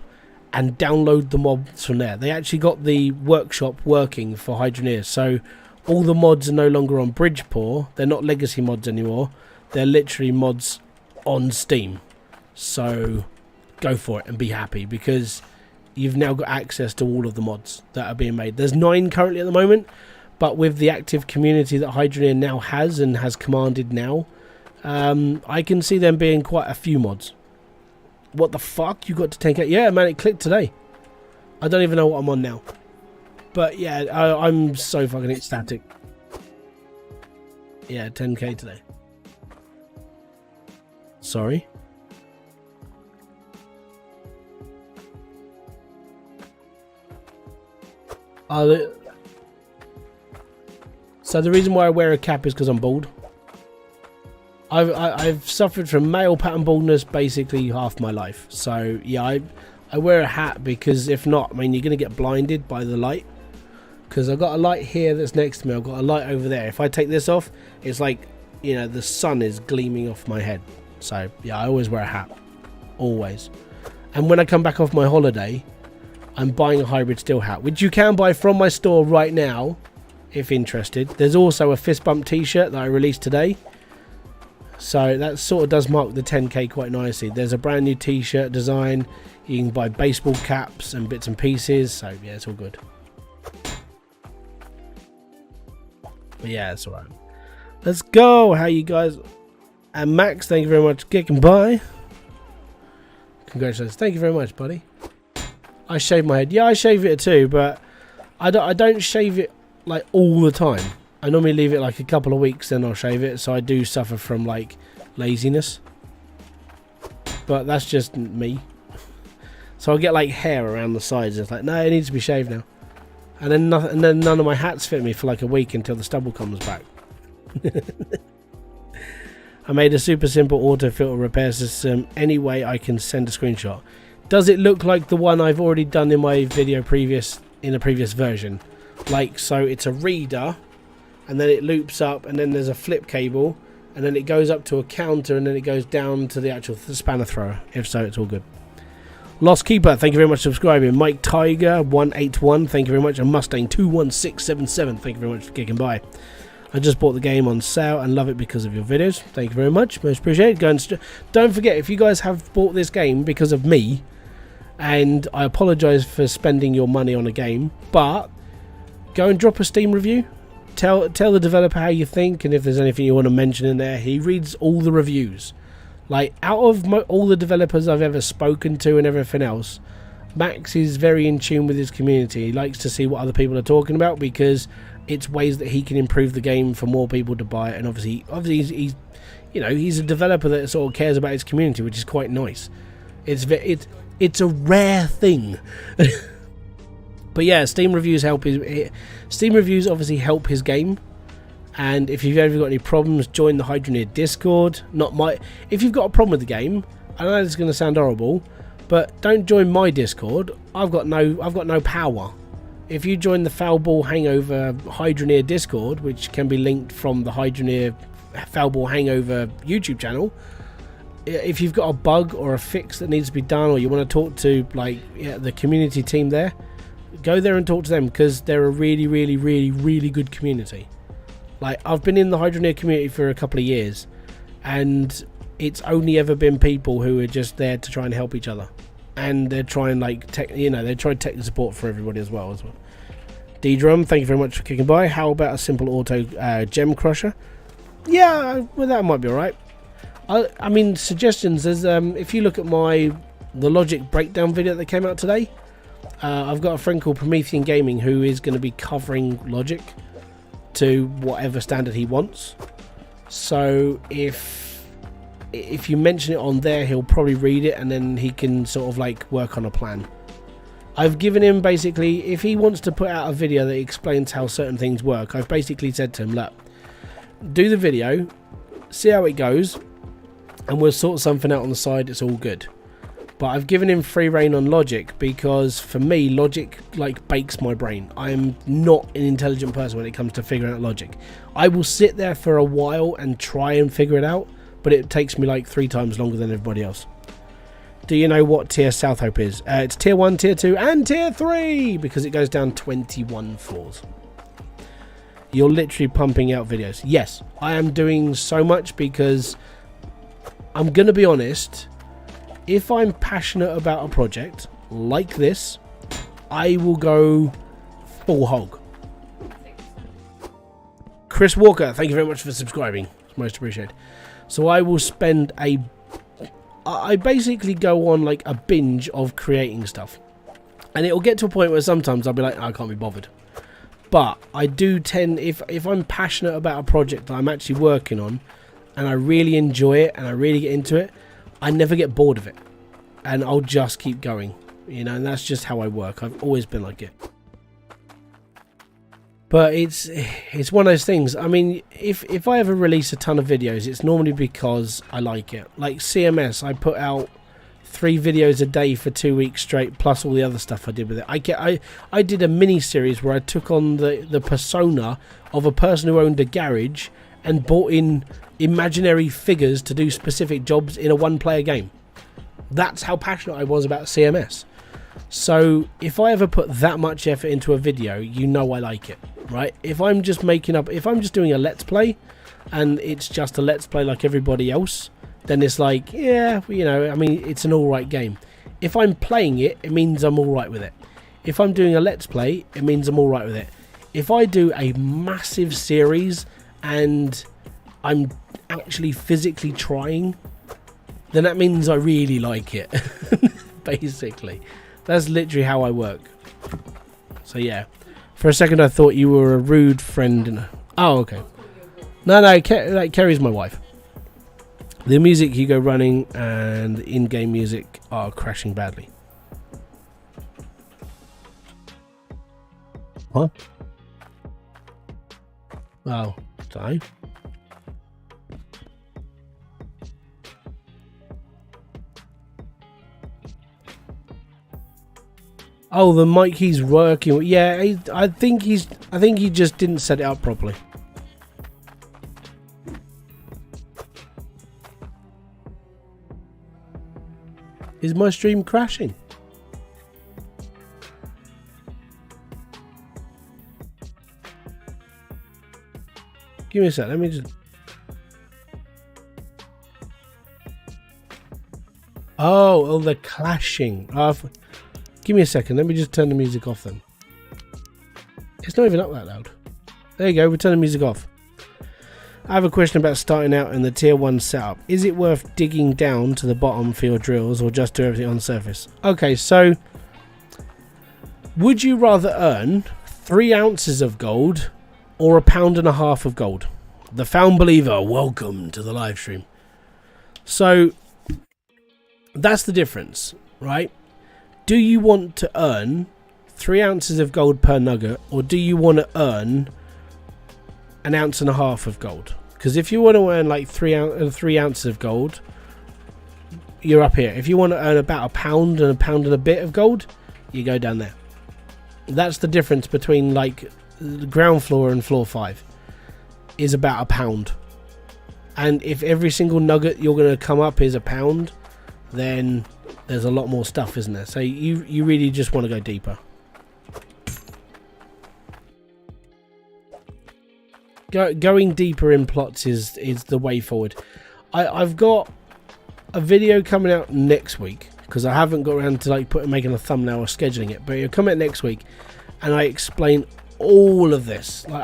and download the mods from there. They actually got the workshop working for hydroneer, so all the mods are no longer on Bridgeport. They're not legacy mods anymore. They're literally mods on Steam. So go for it and be happy, because you've now got access to all of the mods that are being made. There's 9 currently at the moment, but with the active community that hydroneer now has and has commanded now, I can see them being quite a few mods. What the fuck? You got to take it? Yeah, man, it clicked today. I don't even know what I'm on now. But yeah, I'm so fucking ecstatic. Yeah, 10k today. Sorry. So the reason why I wear a cap is because I'm bald. I've suffered from male pattern baldness basically half my life. So yeah, I wear a hat because if not, I mean, you're gonna get blinded by the light. Because I've got a light here that's next to me. I've got a light over there. If I take this off, it's like, you know, the sun is gleaming off my head. So yeah, I always wear a hat, always. And when I come back off my holiday, I'm buying a Hybridsteel hat, which you can buy from my store right now if interested. There's also a fist bump t-shirt that I released today, so that sort of does mark the 10k quite nicely. There's a brand new t-shirt design. You can buy baseball caps and bits and pieces, so yeah, it's all good. But yeah, it's alright. Let's go. How you guys? And Max, thank you very much for kicking by. Congratulations. Thank you very much, buddy. I shave my head. Yeah, I shave it too, but I don't shave it like all the time. I normally leave it like a couple of weeks, then I'll shave it. So I do suffer from like laziness, but that's just me. So I'll get like hair around the sides. It's like, no, it needs to be shaved now. And then nothing, and then none of my hats fit me for like a week until the stubble comes back. I made a super simple auto filter repair system. Any way I can send a screenshot. Does it look like the one I've already done in my video in a previous version? Like, so it's a reader, and then it loops up, and then there's a flip cable, and then it goes up to a counter, and then it goes down to the actual spanner thrower. If so, it's all good. Lost Keeper, thank you very much for subscribing. Mike Tiger 181, thank you very much. And Mustang 21677, thank you very much for kicking by. I just bought the game on sale and love it because of your videos. Thank you very much, most appreciated. Don't forget, if you guys have bought this game because of me, and I apologise for spending your money on a game, but go and drop a Steam review. Tell the developer how you think, and if there's anything you want to mention in there. He reads all the reviews. Like, out of all the developers I've ever spoken to and everything else, Max is very in tune with his community. He likes to see what other people are talking about because it's ways that he can improve the game for more people to buy it. And obviously he's you know, he's a developer that sort of cares about his community, which is quite nice. It's a rare thing. But yeah, Steam reviews obviously help his game. And if you've ever got any problems, join the hydroneer Discord. If you've got a problem with the game, I know this is going to sound horrible, but don't join my Discord. I've got no power. If you join the Foulball Hangover Hydroneer Discord, which can be linked from the Hydroneer Foulball Hangover YouTube channel, if you've got a bug or a fix that needs to be done, or you want to talk to the community team there, go there and talk to them, because they're a really, really, really, really good community. Like, I've been in the Hydroneer community for a couple of years, and it's only ever been people who are just there to try and help each other, and they're trying they try technical support for everybody as well. D-Drum, thank you very much for kicking by. How about a simple auto gem crusher? Yeah, well, that might be alright. I mean, suggestions. There's if you look at the Logic breakdown video that came out today, I've got a friend called Promethean Gaming who is going to be covering Logic to whatever standard he wants. So if you mention it on there, he'll probably read it, and then he can sort of like work on a plan. I've given him, basically, if he wants to put out a video that explains how certain things work, I've basically said to him, look, do the video, see how it goes, and we'll sort something out on the side. It's all good. But I've given him free reign on Logic, because for me, Logic bakes my brain. I am not an intelligent person when it comes to figuring out Logic. I will sit there for a while and try and figure it out, but it takes me like 3 times longer than everybody else. Do you know what tier South Hope is? It's tier 1, tier 2 and tier 3, because it goes down 21 floors. You're literally pumping out videos. Yes, I am doing so much, because I'm going to be honest, if I'm passionate about a project like this, I will go full hog. Chris Walker, thank you very much for subscribing. It's most appreciated. So I will spend I basically go on like a binge of creating stuff. And it'll get to a point where sometimes I'll be like, I can't be bothered. But I do tend, if I'm passionate about a project that I'm actually working on, and I really enjoy it, and I really get into it, I never get bored of it, and I'll just keep going, you know, and that's just how I work. I've always been like it. But it's one of those things. I mean, if I ever release a ton of videos, it's normally because I like it. Like CMS, I put out 3 videos a day for 2 weeks straight, plus all the other stuff I did with it. I did a mini series where I took on the persona of a person who owned a garage and bought in imaginary figures to do specific jobs in a one-player game. That's how passionate I was about CMS. So if I ever put that much effort into a video, you know I like it, right? If I'm just doing a let's play and it's just a let's play like everybody else, then it's like, yeah, you know, I mean, it's an alright game. If I'm playing it, it means I'm alright with it. If I'm doing a let's play, it means I'm alright with it. If I do a massive series and I'm actually physically trying, then that means I really like it. Basically. That's literally how I work. So yeah. For a second I thought you were a rude friend. Oh, okay. No, Kerry's my wife. The music you go running and the in-game music are crashing badly. Huh? Oh, sorry. Oh, the mic he's working with. Yeah, I think he just didn't set it up properly. Is my stream crashing? Give me a sec, let me just... Oh, the clashing. Give me a second, let me just turn the music off then. It's not even up that loud. There you go, we're turning the music off. I have a question about starting out in the tier 1 setup. Is it worth digging down to the bottom for your drills or just do everything on the surface? Okay, so would you rather earn 3 ounces of gold or £1.50 of gold? The Found Believer, welcome to the live stream. So that's the difference, right? Do you want to earn 3 ounces of gold per nugget, or do you want to earn 1.5 ounces of gold? Because if you want to earn like 3 ounces of gold, you're up here. If you want to earn about £1 and £1 and a bit of gold, you go down there. That's the difference between like the ground floor and floor 5 is about £1. And if every single nugget you're going to come up is £1, then there's a lot more stuff, isn't there? So you really just want to go deeper. Going deeper in plots is the way forward. I've got a video coming out next week because I haven't got around to like making a thumbnail or scheduling it, but it'll come out next week, and I explain all of this. Like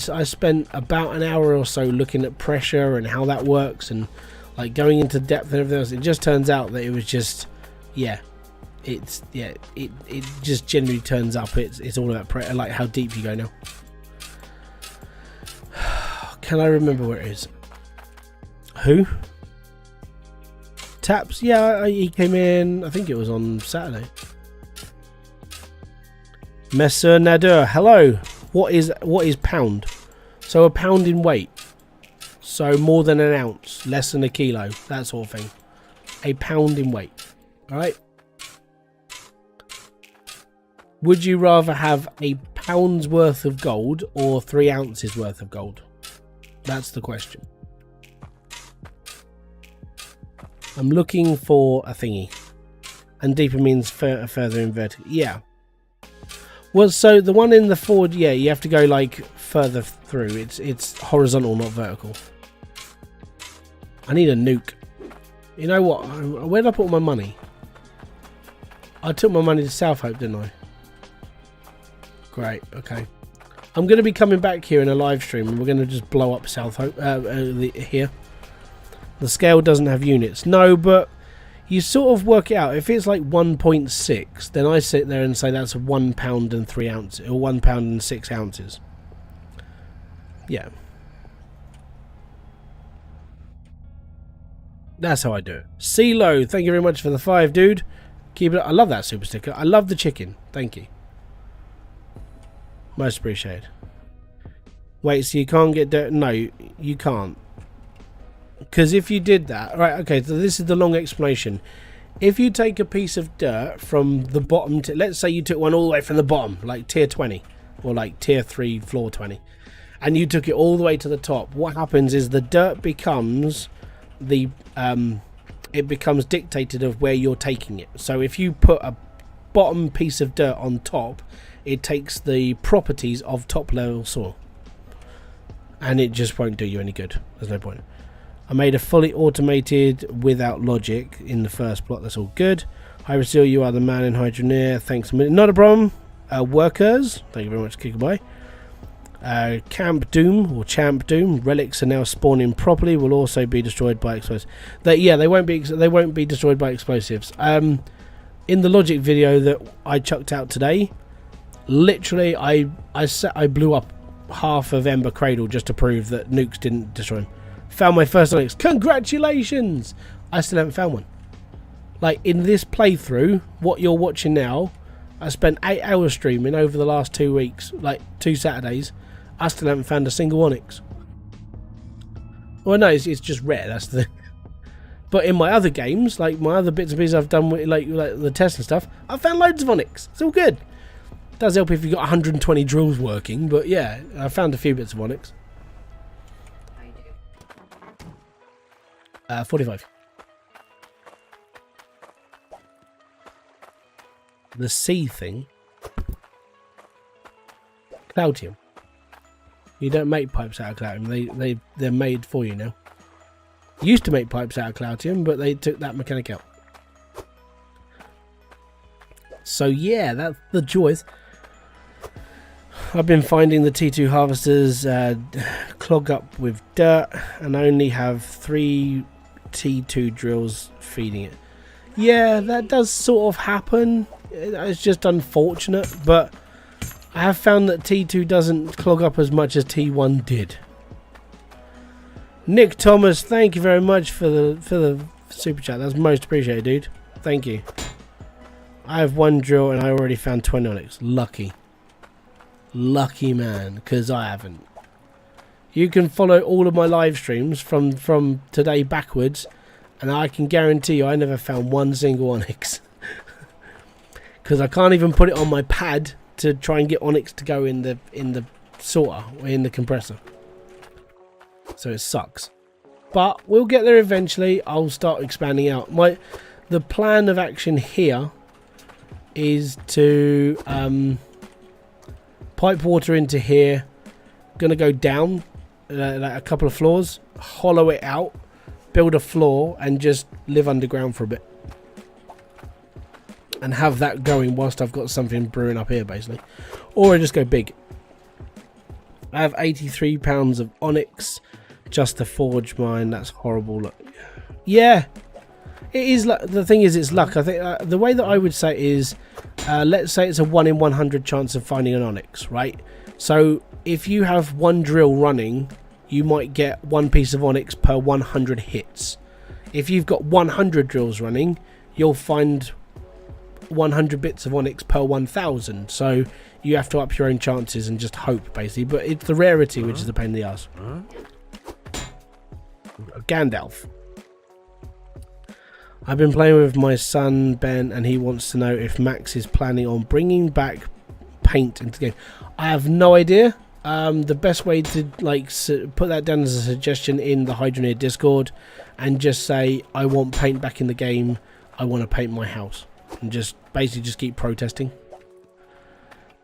I spent about an hour or so looking at pressure and how that works, and like going into depth and everything else. It just turns out that it was just it just generally turns up. It's all about pressure, like how deep you go now. Can I remember where it is? Who? Taps? Yeah, he came in, I think it was on Saturday. Messer Nader, hello. What is pound? So a pound in weight. So more than an ounce, less than a kilo, that sort of thing. A pound in weight. Alright? Would you rather have a pound's worth of gold or 3 ounces worth of gold? That's the question. I'm looking for a thingy. And deeper means further inverted. Yeah. Well, so the one in the forward, yeah, you have to go like further through. It's horizontal, not vertical. I need a nuke. You know what? Where did I put my money? I took my money to South Hope, didn't I? Great, okay. I'm going to be coming back here in a live stream and we're going to just blow up South Hope here. The scale doesn't have units. No, but you sort of work it out. If it's like 1.6, then I sit there and say that's 1 pound and 3 ounces, or 1 pound and 6 ounces. Yeah. That's how I do it. CeeLo, thank you very much for the 5, dude. Keep it. I love that super sticker. I love the chicken. Thank you. Most appreciated. Wait, so you can't get dirt? No, you can't. Because if you did that, right, okay, so this is the long explanation. If you take a piece of dirt from the bottom to, let's say you took one all the way from the bottom, like tier 20, or like tier 3, floor 20, and you took it all the way to the top, what happens is the dirt becomes the, it becomes dictated of where you're taking it. So if you put a bottom piece of dirt on top, it takes the properties of top level soil. And it just won't do you any good. There's no point. I made a fully automated without logic in the first plot. That's all good. Hybridsteel, you are the man in hydroneer. Thanks a minute. Not a problem. Workers, thank you very much. Kick goodbye. Camp Doom or Champ Doom. Relics are now spawning properly. Will also be destroyed by explosives. They won't be destroyed by explosives. In the logic video that I chucked out today, literally I blew up half of Ember Cradle just to prove that nukes didn't destroy him. Found my first Onyx. Congratulations! I still haven't found one. Like, in this playthrough, what you're watching now, I spent 8 hours streaming over the last 2 weeks, like 2 Saturdays. I still haven't found a single Onyx. Well, no, it's just rare, that's the thing. But in my other games, like my other bits and pieces I've done with like the test and stuff, I've found loads of Onyx. It's all good. Does help if you've got 120 drills working, but yeah, I found a few bits of Onyx. 45. The C thing. Cloutium. You don't make pipes out of Cloutium. They're made for you now. Used to make pipes out of Cloutium, but they took that mechanic out. So yeah, that's the joys. I've been finding the T2 harvesters clog up with dirt and only have 3 T2 drills feeding it. Yeah, that does sort of happen. It's just unfortunate, but I have found that T2 doesn't clog up as much as T1 did. Nick Thomas, thank you very much for the super chat. That's most appreciated, dude. Thank you. I have 1 drill and I already found 20 Onyx. Lucky. Lucky man, because I haven't. You can follow all of my live streams from today backwards, and I can guarantee you I never found 1 single Onyx. Because I can't even put it on my pad to try and get Onyx to go in the sorter or in the compressor. So it sucks. But we'll get there eventually. I'll start expanding out. The plan of action here is to pipe water into here. Gonna go down like a couple of floors, hollow it out, build a floor, and just live underground for a bit. And have that going whilst I've got something brewing up here, basically. Or I just go big. I have 83 pounds of Onyx. Just to forge mine. That's horrible. Look. Yeah. It is. The thing is, it's luck. I think the way that I would say it is, let's say it's a 1 in 100 chance of finding an Onyx, right? So if you have 1 drill running, you might get 1 piece of Onyx per 100 hits. If you've got 100 drills running, you'll find 100 bits of Onyx per 1,000. So you have to up your own chances and just hope, basically. But it's the rarity which is the pain in the ass. Gandalf. I've been playing with my son Ben, and he wants to know if Max is planning on bringing back paint into the game. I have no idea. The best way to put that down as a suggestion in the Hydroneer Discord, and just say I want paint back in the game. I want to paint my house, and just basically just keep protesting.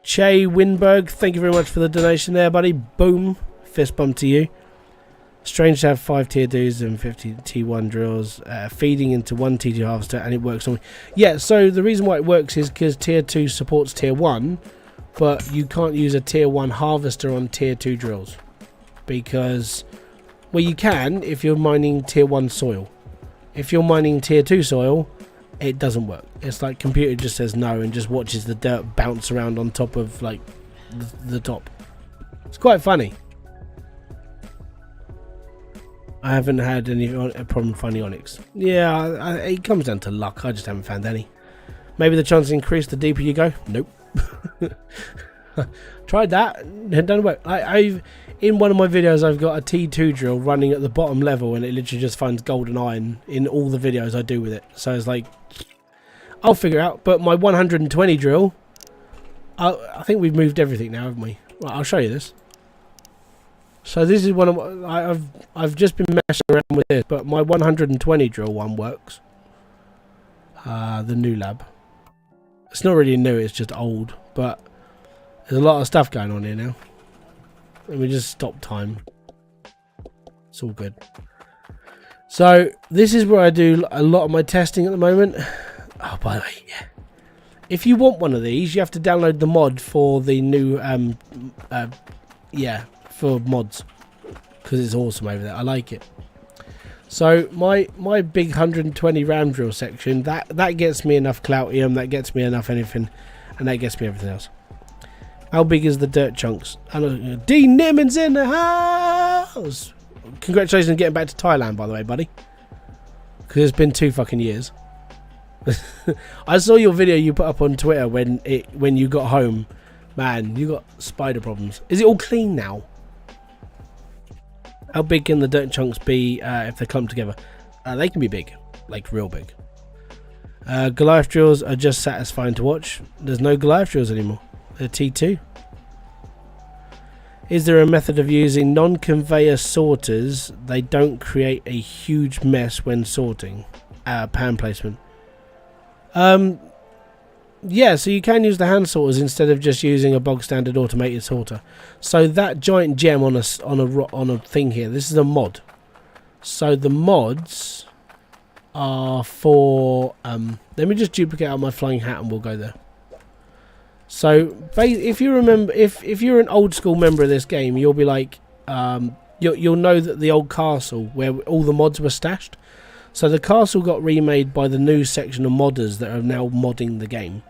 Che Winberg, thank you very much for the donation there, buddy. Boom, fist bump to you. Strange to have 5 tier 2s and 50 T1 drills feeding into 1 T2 harvester, and it works on. Yeah, so the reason why it works is because tier 2 supports tier 1, but you can't use a tier 1 harvester on tier 2 drills. Because, well, you can if you're mining tier 1 soil. If you're mining tier 2 soil, it doesn't work. It's like computer just says no and just watches the dirt bounce around on top of like the top. It's quite funny. I haven't had any problem finding Onyx. Yeah, it comes down to luck. I just haven't found any. Maybe the chances increase the deeper you go. Nope. Tried that, it doesn't work. I've in one of my videos I've got a T2 drill running at the bottom level and it literally just finds gold and iron in all the videos I do with it. So it's like, I'll figure it out. But my 120 drill, I think we've moved everything now, haven't we? Right, I'll show you this. So this is one of I've just been messing around with this, but my 120 drill one works. The new lab. It's not really new, it's just old, but there's a lot of stuff going on here now. Let me just stop time. It's all good. So this is where I do a lot of my testing at the moment. Oh, by the way, yeah. If you want one of these, you have to download the mod for the new, for mods, because it's awesome over there. I like it. So my big 120 ram drill section, that gets me enough cloutium, that gets me enough anything, and that gets me everything else. How big is the dirt chunks? Dean Nimmons in the house! Congratulations on getting back to Thailand, by the way, buddy. Because it's been 2 fucking years. I saw your video you put up on Twitter when you got home. Man, you got spider problems. Is it all clean now? How big can the dirt chunks be if they're clumped together? They can be big, like real big. Goliath drills are just satisfying to watch. There's no Goliath drills anymore. They're T2. Is there a method of using non-conveyor sorters? They don't create a huge mess when sorting. Pan placement. Yeah, so you can use the hand sorters instead of just using a bog standard automated sorter. So that giant gem on a thing here, this is a mod. So the mods are for let me just duplicate out my flying hat and we'll go there. So if you remember, if you're an old school member of this game, you'll be like you'll know that the old castle where all the mods were stashed. So the castle got remade by the new section of modders that are now modding the game,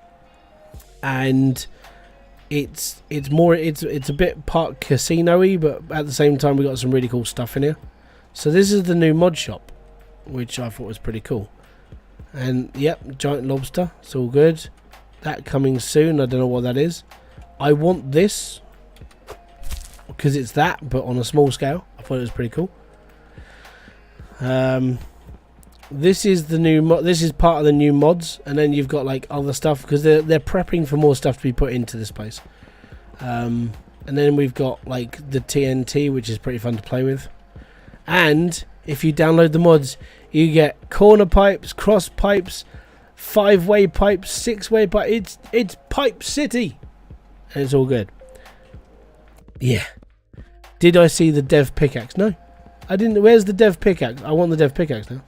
and it's a bit part casino-y, but at the same time we got some really cool stuff in here. So this is the new mod shop, which I thought was pretty cool. And yep, giant lobster, it's all good. That coming soon. I don't know what that is. I want this because it's that, but on a small scale. I thought it was pretty cool. This is the new this is part of the new mods, and then you've got like other stuff because they're prepping for more stuff to be put into this place. And then we've got like the TNT, which is pretty fun to play with. And if you download the mods, you get corner pipes, cross pipes, 5-way pipes, 6-way pipes. It's Pipe City, and it's all good. Yeah. Did I see the dev pickaxe? No, I didn't. Where's the dev pickaxe? I want the dev pickaxe now.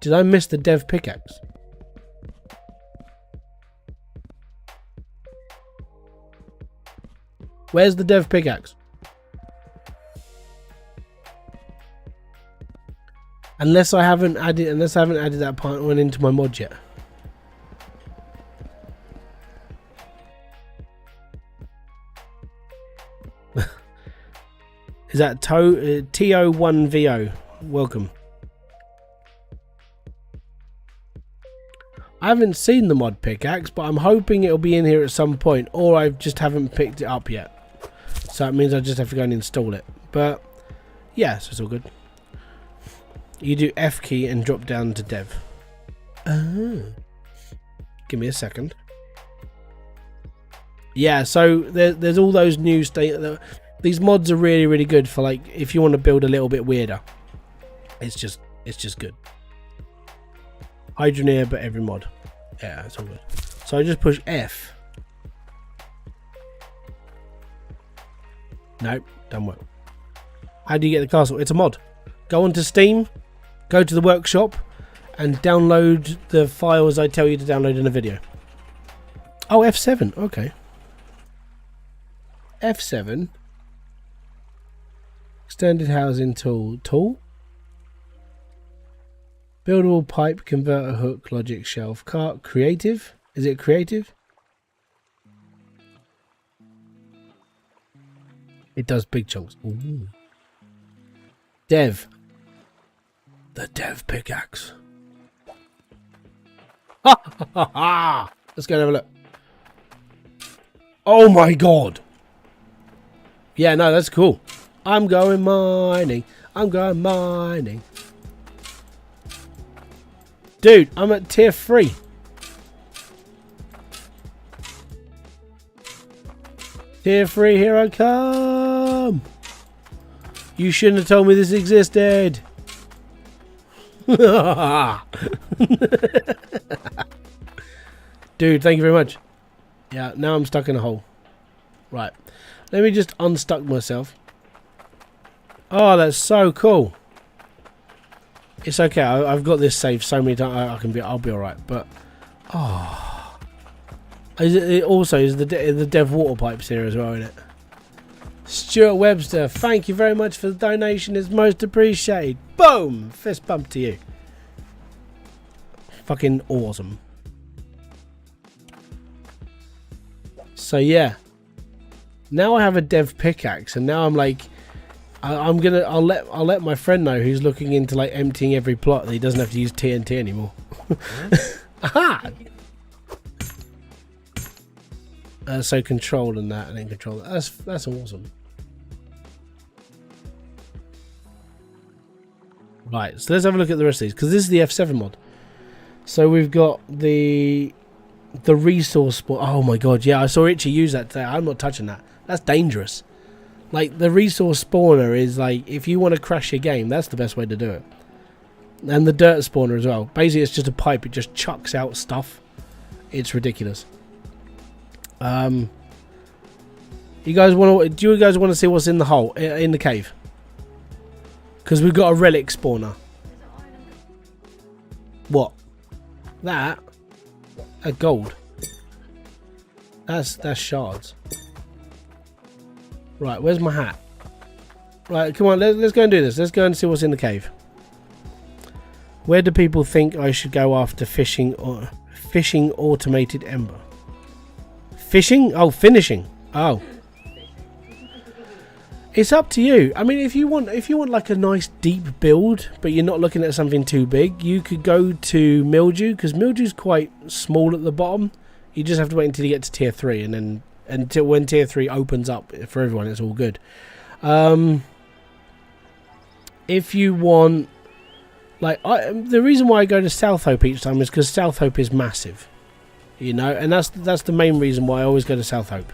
Did I miss the dev pickaxe? Where's the dev pickaxe? Unless I haven't added that part one into my mod yet. Is that TO1VO? Welcome. I haven't seen the mod pickaxe, but I'm hoping it'll be in here at some point, or I just haven't picked it up yet. So that means I just have to go and install it. But yeah, so it's all good. You do F key and drop down to dev. Give me a second. Yeah, so there's all those new these mods are really, really good for like if you want to build a little bit weirder. It's just good. Hydroneer, but every mod. Yeah, it's all good. So I just push F. Nope, don't work. How do you get the castle? It's a mod. Go onto Steam, go to the workshop, and download the files I tell you to download in the video. Oh, F7. Okay. F7. Extended housing tool. Buildable pipe, converter, hook, logic, shelf, cart, creative. Is it creative? It does big chunks. Ooh. Dev. The dev pickaxe. Let's go and have a look. Oh my god. Yeah, no, that's cool. I'm going mining. I'm going mining. Dude, I'm at tier 3. Tier 3, here I come. You shouldn't have told me this existed. Dude, thank you very much. Yeah, now I'm stuck in a hole. Right. Let me just unstuck myself. Oh, that's so cool. It's okay. I've got this saved so many times. I'll be all right. But it also is the dev water pipes here as well, isn't it? Stuart Webster, thank you very much for the donation. It's most appreciated. Boom! Fist bump to you. Fucking awesome. So yeah. Now I have a dev pickaxe, and now I'm like, I'll let my friend know who's looking into like emptying every plot that he doesn't have to use TNT anymore. Aha! So control and that, and then control that. That's awesome. Right, so let's have a look at the rest of these, because this is the F7 mod. So we've got the resource spot. Oh my god, yeah, I saw Itchy use that today. I'm not touching that. That's dangerous. Like, the resource spawner is like, if you want to crash your game, that's the best way to do it. And the dirt spawner as well. Basically, it's just a pipe. It just chucks out stuff. It's ridiculous. Do you guys want to see what's in the hole, in the cave? Because we've got a relic spawner. What? That? A gold. That's shards. Right, where's my hat? Right, come on, let's go and do this. Let's go and see what's in the cave. Where do people think I should go after fishing or fishing automated ember? Fishing? Oh, finishing. Oh. It's up to you. I mean, if you want like a nice deep build, but you're not looking at something too big, you could go to mildew, because mildew's quite small at the bottom. You just have to wait until you get to tier 3, and then until when tier 3 opens up for everyone, it's all good. If you want, like, the reason why I go to South Hope each time is because South Hope is massive, you know, and that's the main reason why I always go to South Hope.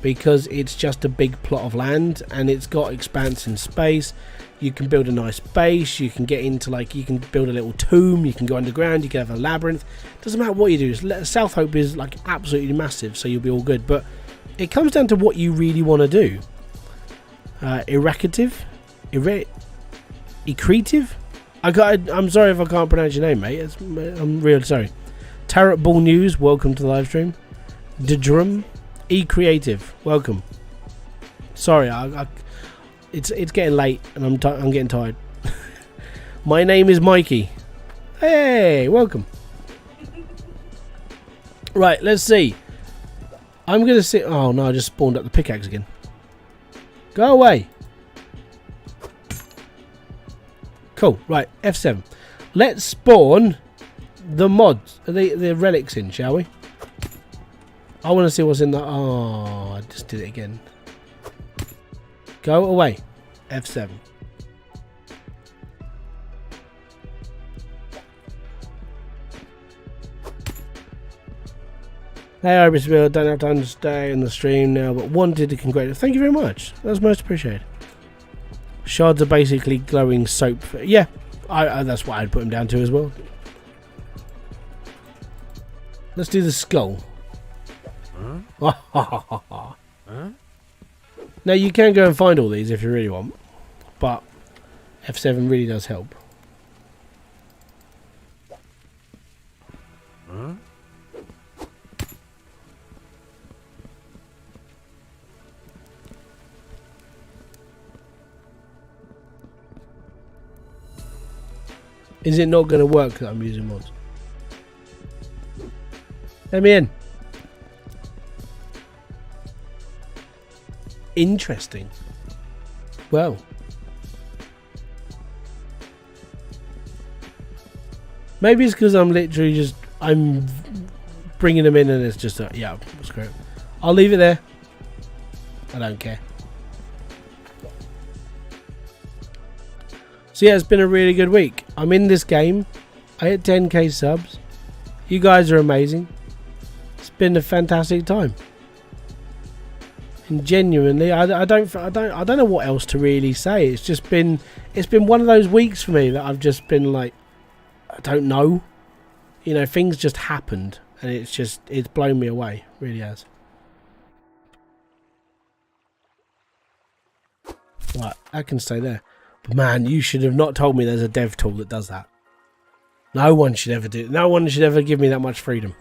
Because it's just a big plot of land, and it's got expanse in space. You can build a nice base. You can get into, like, you can build a little tomb. You can go underground. You can have a labyrinth. Doesn't matter what you do. South Hope is like absolutely massive, so you'll be all good. But it comes down to what you really want to do. Irracative, Accretive. I'm sorry if I can't pronounce your name, mate. I'm real sorry. Tarot Ball News, welcome to the live stream. Drum. Creative, welcome. Sorry, it's getting late and I'm getting tired. My name is Mikey. Hey, welcome. Right, let's see. I'm gonna sit. Oh no, I just spawned up the pickaxe again. Go away. Cool. Right, F7. Let's spawn the mods, the relics in, shall we? I want to see what's in the... Oh, I just did it again. Go away. F7. Hey, Hybridsteel, don't have time to stay in the stream now, but wanted to congratulate. Thank you very much. That's most appreciated. Shards are basically glowing soap. Yeah, that's what I'd put them down to as well. Let's do the skull. Now you can go and find all these if you really want, but F7 really does help. Is it not going to work that I'm using mods? Let me in. Interesting. Well, maybe it's because I'm literally just I'm bringing them in and it's just yeah, screw it. I'll leave it there. I don't care. So yeah, it's been a really good week. I'm in this game. I hit 10k subs. You guys are amazing. It's been a fantastic time. And genuinely, I don't know what else to really say. It's been one of those weeks for me that I've just been like, I don't know. You know, things just happened and it's blown me away. It really has. Right, I can stay there. But man, you should have not told me there's a dev tool that does that. No one should ever do it. No one should ever give me that much freedom.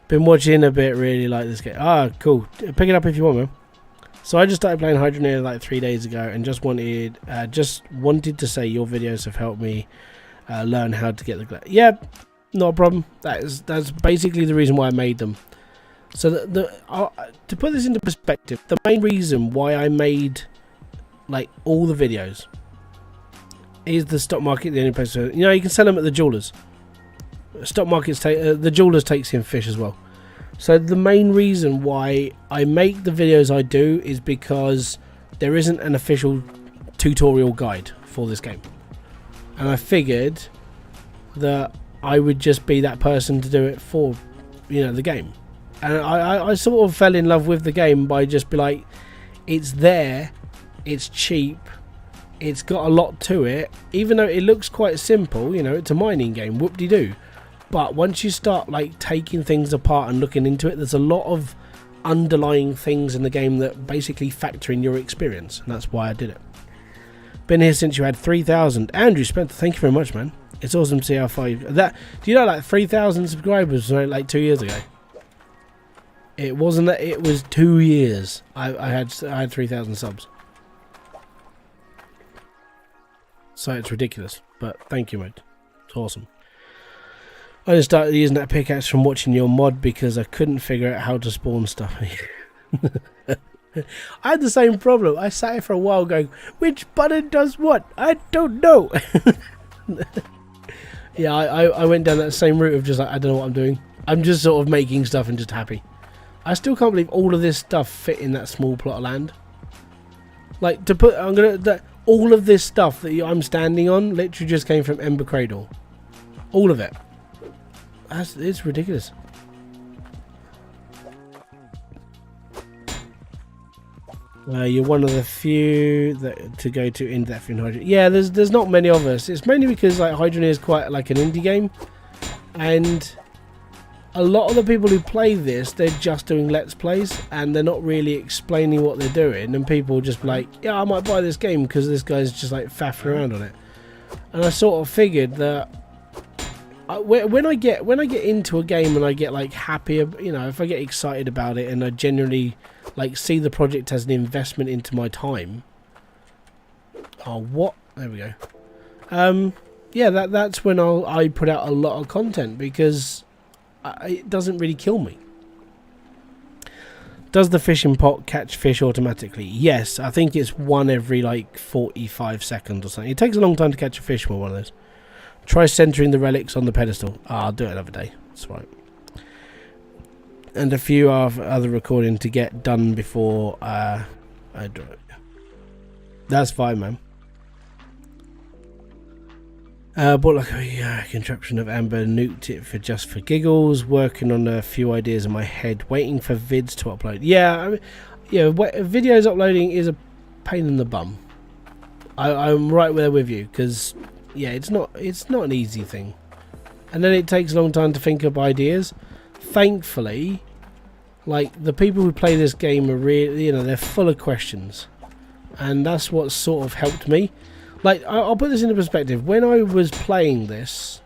Been watching a bit, really like this game. Ah, cool. Pick it up if you want, man. So I just started playing Hydroneer like 3 days ago and just wanted to say your videos have helped me learn how to get the glass. Yeah, not a problem. That's basically the reason why I made them. So to put this into perspective, the main reason why I made like all the videos is the stock market the only place to, you know, you can sell them at the jewelers. Stock markets the jewelers takes in fish as well. So the main reason why I make the videos I do is because there isn't an official tutorial guide for this game, and I figured that I would just be that person to do it for, you know, the game. And I sort of fell in love with the game by just be like, it's there, it's cheap, it's got a lot to it, even though it looks quite simple, you know, it's a mining game, whoop-de-doo. But once you start like taking things apart and looking into it, there's a lot of underlying things in the game that basically factor in your experience, and that's why I did it. Been here since you had 3,000. Andrew Spencer, thank you very much, man. It's awesome to see how far you've... Do you know, like 3,000 subscribers was like 2 years ago? It wasn't that, it was 2 years. I had 3,000 subs. So it's ridiculous, but thank you, mate. It's awesome. I just started using that pickaxe from watching your mod because I couldn't figure out how to spawn stuff. I had the same problem. I sat here for a while going, which button does what? I don't know. Yeah, I went down that same route of just like, I don't know what I'm doing. I'm just sort of making stuff and just happy. I still can't believe all of this stuff fit in that small plot of land. Like, to put, all of this stuff that I'm standing on literally just came from Ember Cradle. All of it. It's ridiculous. You're one of the few that to go to in depth in Hydroneer. Yeah, there's not many of us. It's mainly because like Hydroneer is quite like an indie game, and a lot of the people who play this, they're just doing let's plays and they're not really explaining what they're doing, and people just like, yeah, I might buy this game because this guy's just like faffing around on it. And I sort of figured that when I get into a game and I get like happy, you know, if I get excited about it and I genuinely like see the project as an investment into my time. Oh, what? There we go. Yeah, that's when I put out a lot of content, because it doesn't really kill me. Does the fishing pot catch fish automatically? Yes, I think it's one every like 45 seconds or something. It takes a long time to catch a fish with one of those. Try centering the relics on the pedestal. I'll do it another day. That's right. And a few other recording to get done before I do it. That's fine, man. Bought like a contraption of amber, nuked it for giggles, working on a few ideas in my head, waiting for vids to upload. Yeah, I mean, yeah, videos uploading is a pain in the bum. I'm right there with you, because yeah, it's not an easy thing, and then it takes a long time to think up ideas. Thankfully, like, the people who play this game are really, you know, they're full of questions, and that's what sort of helped me. Like, I'll put this into perspective. When I was playing this,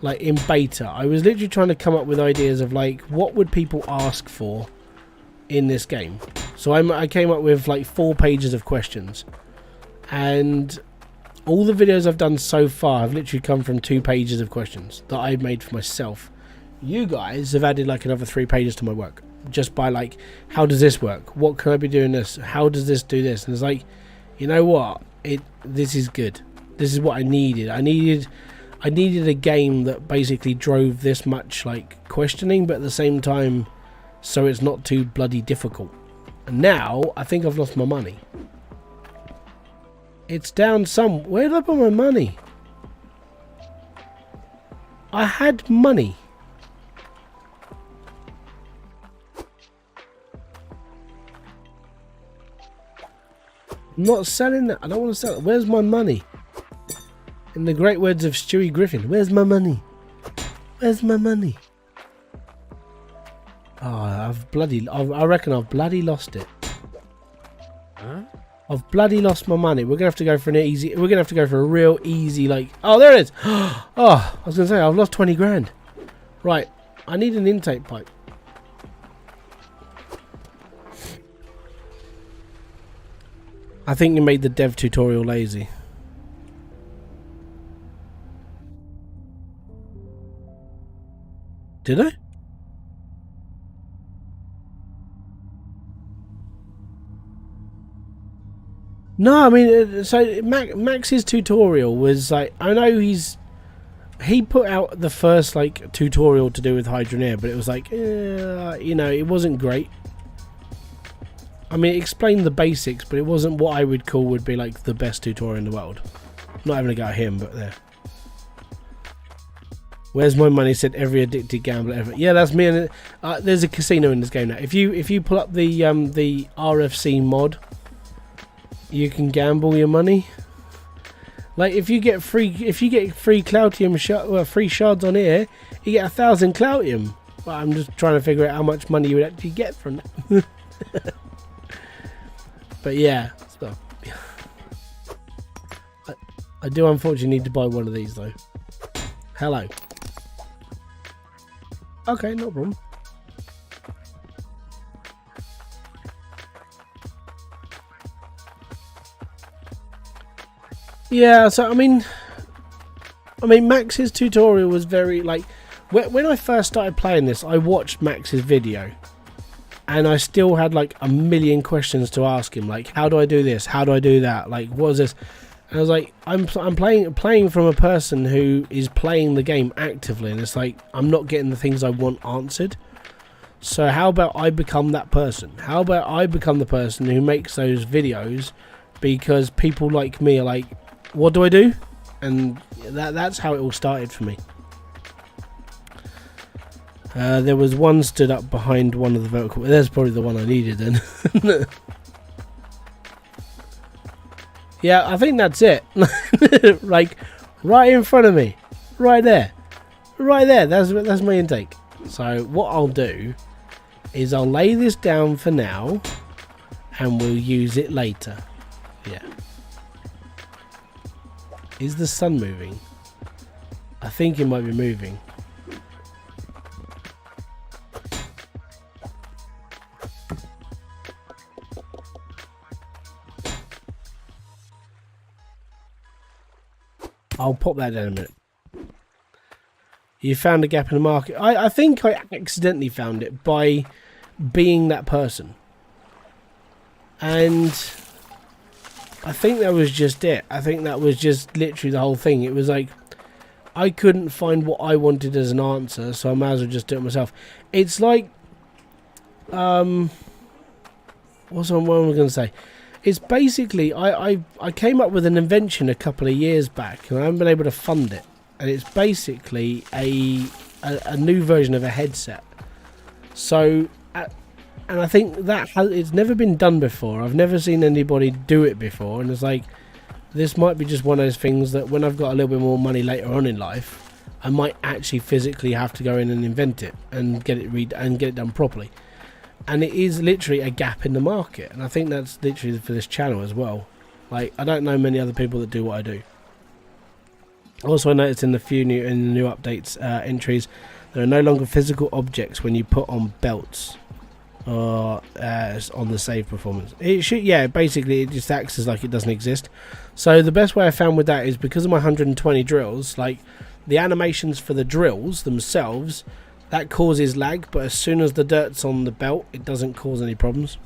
like in beta, I was literally trying to come up with ideas of like, what would people ask for in this game. So I came up with like 4 pages of questions, and all the videos I've done so far have literally come from 2 pages of questions that I've made for myself. You guys have added like another 3 pages to my work, just by like, how does this work? What can I be doing this? How does this do this? And it's like, you know what? This is good. This is what I needed. I needed a game that basically drove this much like questioning, but at the same time, so it's not too bloody difficult. And now I think I've lost my money. It's down some. Where did I put my money? I had money. I'm not selling that. I don't want to sell it. Where's my money? In the great words of Stewie Griffin, where's my money? Where's my money? Oh, I reckon I've bloody lost it. Huh? I've bloody lost my money. We're gonna have to go for an easy. We're gonna have to go for a real easy, like. Oh, there it is. Oh, I was gonna say I've lost 20 grand. Right, I need an intake pipe. I think you made the dev tutorial lazy. Did I? No, I mean, so Max's tutorial was like, I know he put out the first like tutorial to do with hydroneer, but it was like, you know, it wasn't great. I mean, it explained the basics, but it wasn't what I would call would be like the best tutorial in the world. Not having a go at him, but there. Where's my money? Said every addicted gambler ever. Yeah, that's me. And there's a casino in this game now. If you pull up the RFC mod, you can gamble your money. Like if you get free Cloutium free shards on here, you get 1,000 Cloutium. But I'm just trying to figure out how much money you would actually get from that. But yeah, stuff. I do unfortunately need to buy one of these though. Hello. Okay, no problem. Yeah, so I mean Max's tutorial was very like when I first started playing this, I watched Max's video and I still had like a million questions to ask him, like how do I do this, how do I do that, like what is this. And I was like, I'm playing from a person who is playing the game actively, and it's like I'm not getting the things I want answered. So how about I become that person? How about I become the person who makes those videos, because people like me are like, what do I do? And that's how it all started for me. There was one stood up behind one of the vertical. There's probably the one I needed then. Yeah, I think that's it. Like right in front of me, right there. That's my intake. So what I'll do is I'll lay this down for now, and we'll use it later. Yeah. Is the sun moving? I think it might be moving. I'll pop that down in a minute. You found a gap in the market. I think I accidentally found it by being that person. And I think that was just it. I think that was just literally the whole thing. It was like I couldn't find what I wanted as an answer, so I might as well just do it myself. It's like what am I going to say? It's basically I came up with an invention a couple of years back, and I haven't been able to fund it. And it's basically a new version of a headset. So, and I think that it's never been done before. I've never seen anybody do it before, and it's like this might be just one of those things that when I've got a little bit more money later on in life, I might actually physically have to go in and invent it and get it done properly. And it is literally a gap in the market, and I think that's literally for this channel as well. Like I don't know many other people that do what I do. Also, I noticed in the new updates entries, there are no longer physical objects when you put on belts or on the save performance. It should, yeah, basically it just acts as like it doesn't exist. So the best way I found with that is because of my 120 drills, like the animations for the drills themselves, that causes lag, but as soon as the dirt's on the belt, it doesn't cause any problems.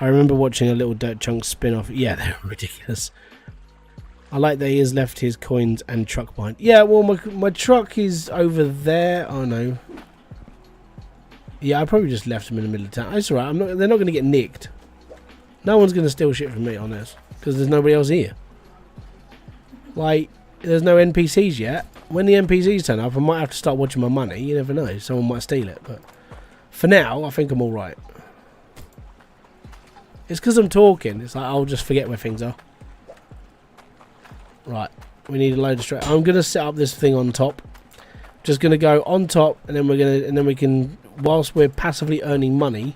I remember watching a little dirt chunk spin off. Yeah, they're ridiculous. I like that he has left his coins and truck behind. Yeah, well, my truck is over there. Oh, no. Yeah, I probably just left them in the middle of town. It's alright. They're not going to get nicked. No one's going to steal shit from me on this. Because there's nobody else here. Like, there's no NPCs yet. When the NPCs turn up, I might have to start watching my money. You never know. Someone might steal it. But for now, I think I'm alright. It's because I'm talking. It's like, I'll just forget where things are. Right. We need a load of straight. I'm going to set up this thing on top. Just going to go on top. And then we can, whilst we're passively earning money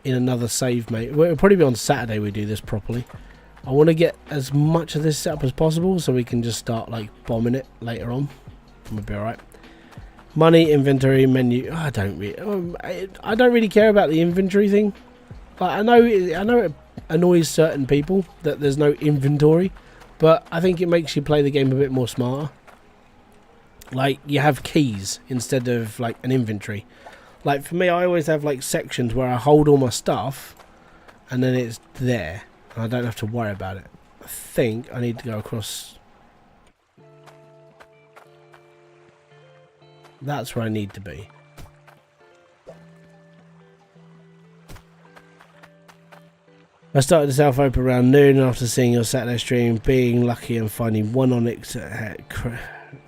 in another save, mate. It'll probably be on Saturday we do this properly. I want to get as much of this set up as possible so we can just start like bombing it later on. We'll be alright. Money, inventory, menu. I don't really care about the inventory thing. Like, I know it annoys certain people that there's no inventory, but I think it makes you play the game a bit more smarter. Like, you have keys instead of like an inventory. Like for me, I always have like sections where I hold all my stuff and then it's there. I don't have to worry about it. I think I need to go across. That's where I need to be. I started the South Open around noon after seeing your Saturday stream, being lucky and finding one onyx at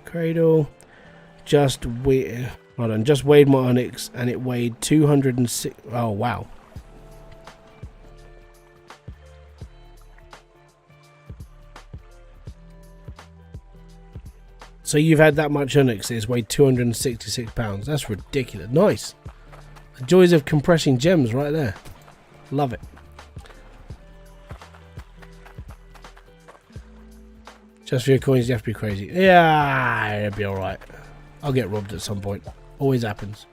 Cradle. Just weighed my onyx and it weighed 206. Oh, wow. So you've had that much onyx, it's weighed 266 pounds. That's ridiculous. Nice. The joys of compressing gems right there. Love it. Just for your coins, you have to be crazy. Yeah, it'll be alright. I'll get robbed at some point. Always happens.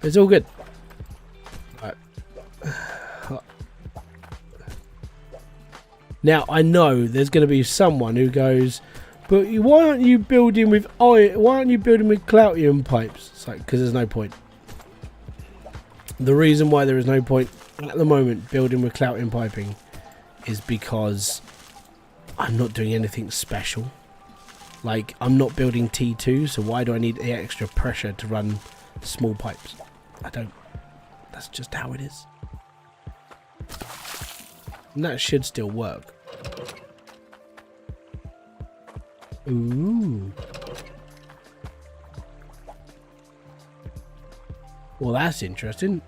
It's all good. Right. Now, I know there's going to be someone who goes, but why aren't you building with iron? Why aren't you building with Cloutium pipes? It's like, because there's no point. The reason why there is no point at the moment building with Cloutium piping is because I'm not doing anything special. Like, I'm not building T2, so why do I need the extra pressure to run small pipes? I don't. That's just how it is. And that should still work. Ooh. Well, that's interesting.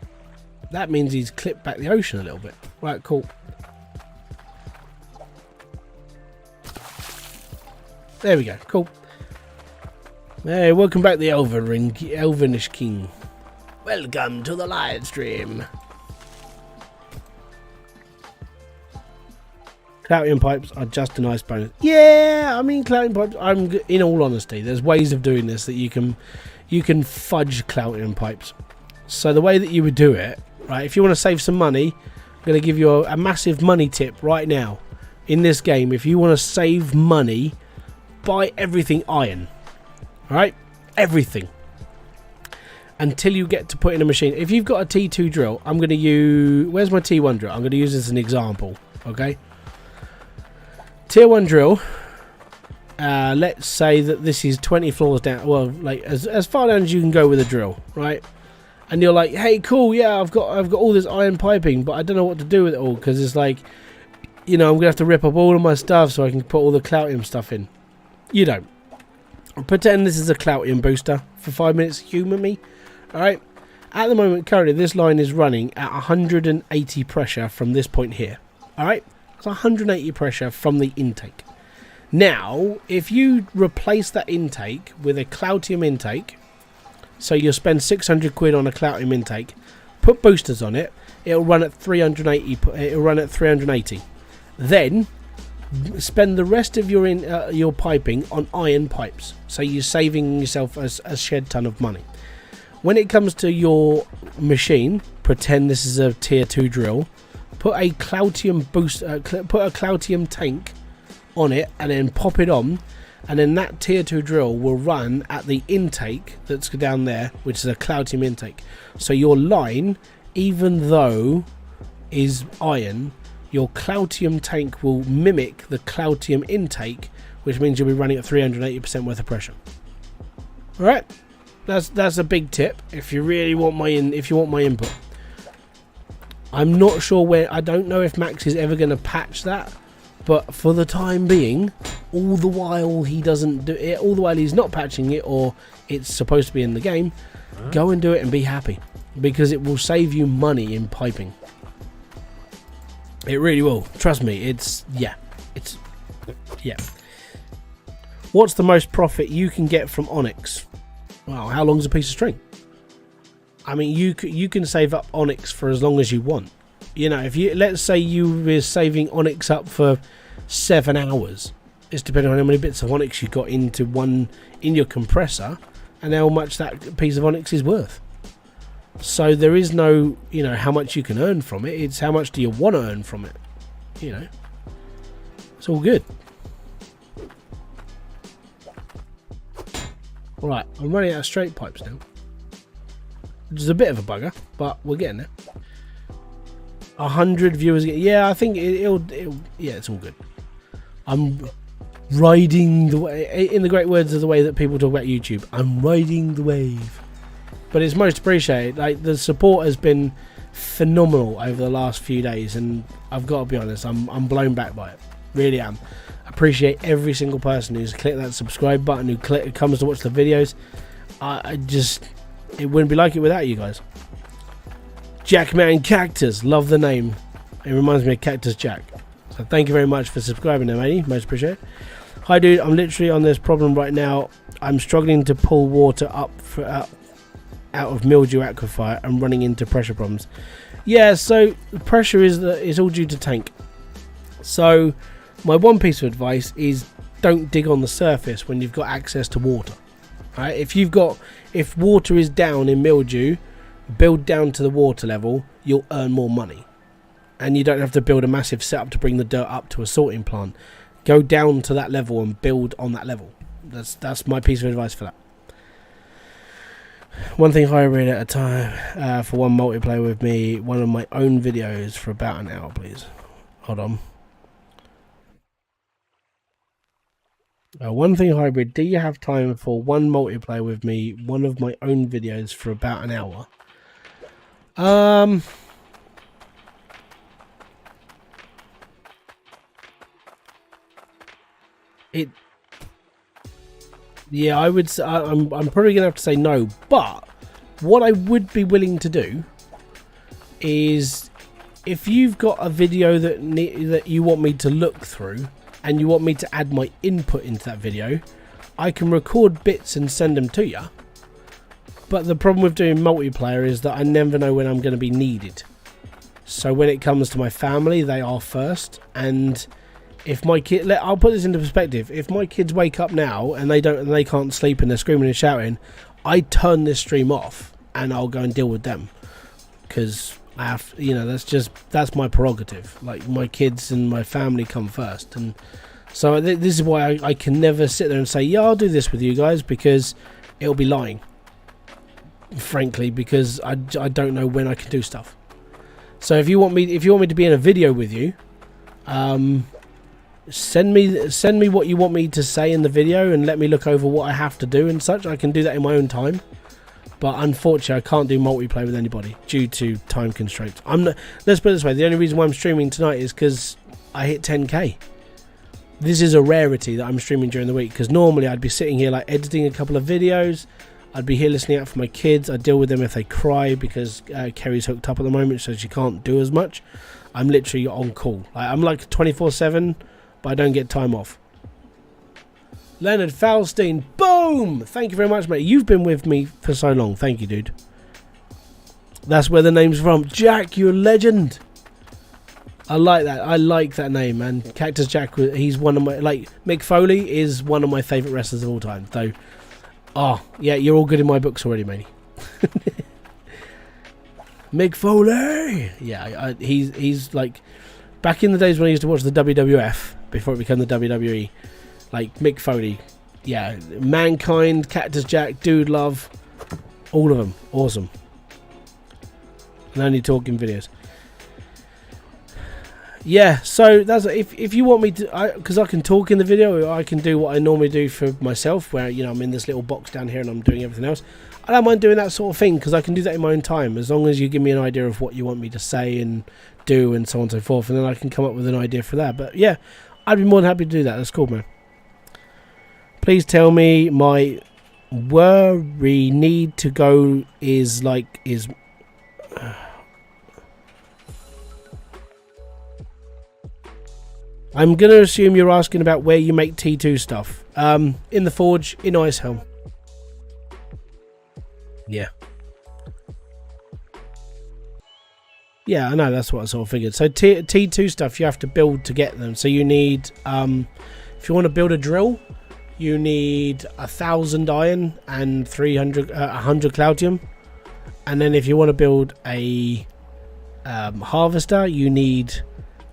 That means he's clipped back the ocean a little bit. Right, cool. There we go. Cool. Hey, welcome back, the Elvenish King. Welcome to the live stream. Cloutium pipes are just a nice bonus. Yeah, I mean, Cloutium pipes. In all honesty, there's ways of doing this that you can fudge Cloutium pipes. So the way that you would do it, right? If you want to save some money, I'm going to give you a massive money tip right now. In this game, if you want to save money, buy everything iron. Alright? Everything. Until you get to put in a machine. If you've got a T2 drill, I'm going to use... Where's my T1 drill? I'm going to use this as an example. Okay? Tier 1 drill. Let's say that this is 20 floors down. Well, like as far down as you can go with a drill. Right? And you're like, hey, cool, yeah, I've got all this iron piping, but I don't know what to do with it all. Because it's like, you know, I'm going to have to rip up all of my stuff so I can put all the Cloutium stuff in. You don't. Pretend this is a Cloutium booster for 5 minutes. Humour me. Alright. At the moment, currently, this line is running at 180 pressure from this point here. Alright. It's 180 pressure from the intake. Now, if you replace that intake with a Cloutium intake, so you'll spend 600 quid on a Cloutium intake, put boosters on it, it'll run at 380. It'll run at 380. Then spend the rest of your piping on iron pipes, so you're saving yourself a shed ton of money. When it comes to your machine, pretend this is a tier 2 drill, put a Cloutium put a Cloutium tank on it and then pop it on, and then that tier 2 drill will run at the intake that's down there, which is a Cloutium intake. So your line, even though is iron, your Cloutium tank will mimic the Cloutium intake, which means you'll be running at 380% worth of pressure. All right, that's a big tip if you really want my input. I'm not sure where. I don't know if Max is ever going to patch that, but for the time being, all the while he doesn't do it, all the while he's not patching it, or it's supposed to be in the game, go and do it and be happy, because it will save you money in piping. It really will. Trust me. It's yeah. What's the most profit you can get from onyx? Well, how long's a piece of string? I mean, you can save up onyx for as long as you want. You know, if you, let's say you were saving onyx up for 7 hours, it's depending on how many bits of onyx you got in your compressor and how much that piece of onyx is worth. So there is no, you know, how much you can earn from it. It's how much do you want to earn from it. You know, it's all good. All right, I'm running out of straight pipes now, which is a bit of a bugger, but we're getting there. 100 viewers. Yeah, I think it'll yeah, it's all good. I'm riding the way, in the great words of the way that people talk about YouTube, I'm riding the wave. But it's most appreciated. Like, the support has been phenomenal over the last few days, and I've got to be honest, I'm blown back by it. Really am. Appreciate every single person who's clicked that subscribe button, who comes to watch the videos. I just, it wouldn't be like it without you guys. Jackman Cactus, love the name. It reminds me of Cactus Jack. So thank you very much for subscribing there, matey. Most appreciated. Hi dude, I'm literally on this problem right now. I'm struggling to pull water up out of mildew aquifer and running into pressure problems. Yeah, so the pressure is all due to tank. So my one piece of advice is don't dig on the surface when you've got access to water. Right? If water is down in mildew, build down to the water level, you'll earn more money. And you don't have to build a massive setup to bring the dirt up to a sorting plant. Go down to that level and build on that level. That's my piece of advice for that. One thing hybrid at a time, for one multiplayer with me, one of my own videos for about an hour, please. Hold on. One thing hybrid, do you have time for one multiplayer with me, one of my own videos for about an hour? Yeah, I would say, I'm probably gonna have to say no, but what I would be willing to do is, if you've got a video that you want me to look through and you want me to add my input into that video, I can record bits and send them to you. But the problem with doing multiplayer is that I never know when I'm going to be needed. So when it comes to my family, they are first. And if my kid, I'll put this into perspective. If my kids wake up now and they can't sleep and they're screaming and shouting, I turn this stream off and I'll go and deal with them, because I have, you know, that's my prerogative. Like, my kids and my family come first, and so this is why I can never sit there and say, yeah, I'll do this with you guys, because it'll be lying, frankly, because I don't know when I can do stuff. So if you want me to be in a video with you, send me what you want me to say in the video and let me look over what I have to do and such. I can do that in my own time. But unfortunately, I can't do multiplayer with anybody due to time constraints. Let's put it this way: the only reason why I'm streaming tonight is because I hit 10k. This is a rarity that I'm streaming during the week, because normally I'd be sitting here like editing a couple of videos. I'd be here listening out for my kids. I deal with them if they cry, because Kerry's hooked up at the moment, so she can't do as much. I'm literally on call. I'm like 24/7, but I don't get time off. Leonard Falstein, boom! Thank you very much, mate. You've been with me for so long. Thank you, dude. That's where the name's from. Jack, you're a legend. I like that. I like that name, man. Cactus Jack, he's one of my, like, Mick Foley is one of my favourite wrestlers of all time. So, oh, yeah, you're all good in my books already, matey. Mick Foley! Yeah, he's like, back in the days when I used to watch the WWF, before it became the WWE, like Mick Foley, yeah, Mankind, Cactus Jack, Dude Love, all of them, awesome. And only talking videos. yeah, so that's if you want me to, because I can talk in the video, I can do what I normally do for myself, where I'm in this little box down here and I'm doing everything else. I don't mind doing that sort of thing because I can do that in my own time, as long as you give me an idea of what you want me to say and do and so on and so forth, and then I can come up with an idea for that. But yeah, I'd be more than happy to do that. That's cool, man. Please tell me my where we need to go is I'm going to assume you're asking about where you make T2 stuff. In the forge, in Icehelm. Yeah. Yeah, I know, that's what I sort of figured. So T2 stuff you have to build to get them. So you need, if you want to build a drill, you need 1,000 iron and 100 cloudium. And then if you want to build a harvester, you need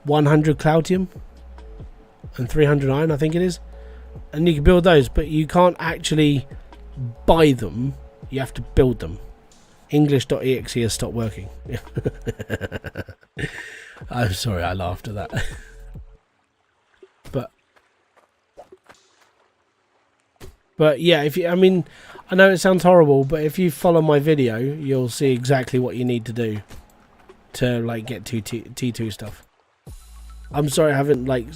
100 cloudium and 300 iron, I think it is. And you can build those, but you can't actually buy them. You have to build them. English.exe has stopped working. I'm sorry, I laughed at that. But yeah, I mean, I know it sounds horrible, but if you follow my video, you'll see exactly what you need to do to like get T2 stuff. I'm sorry I haven't like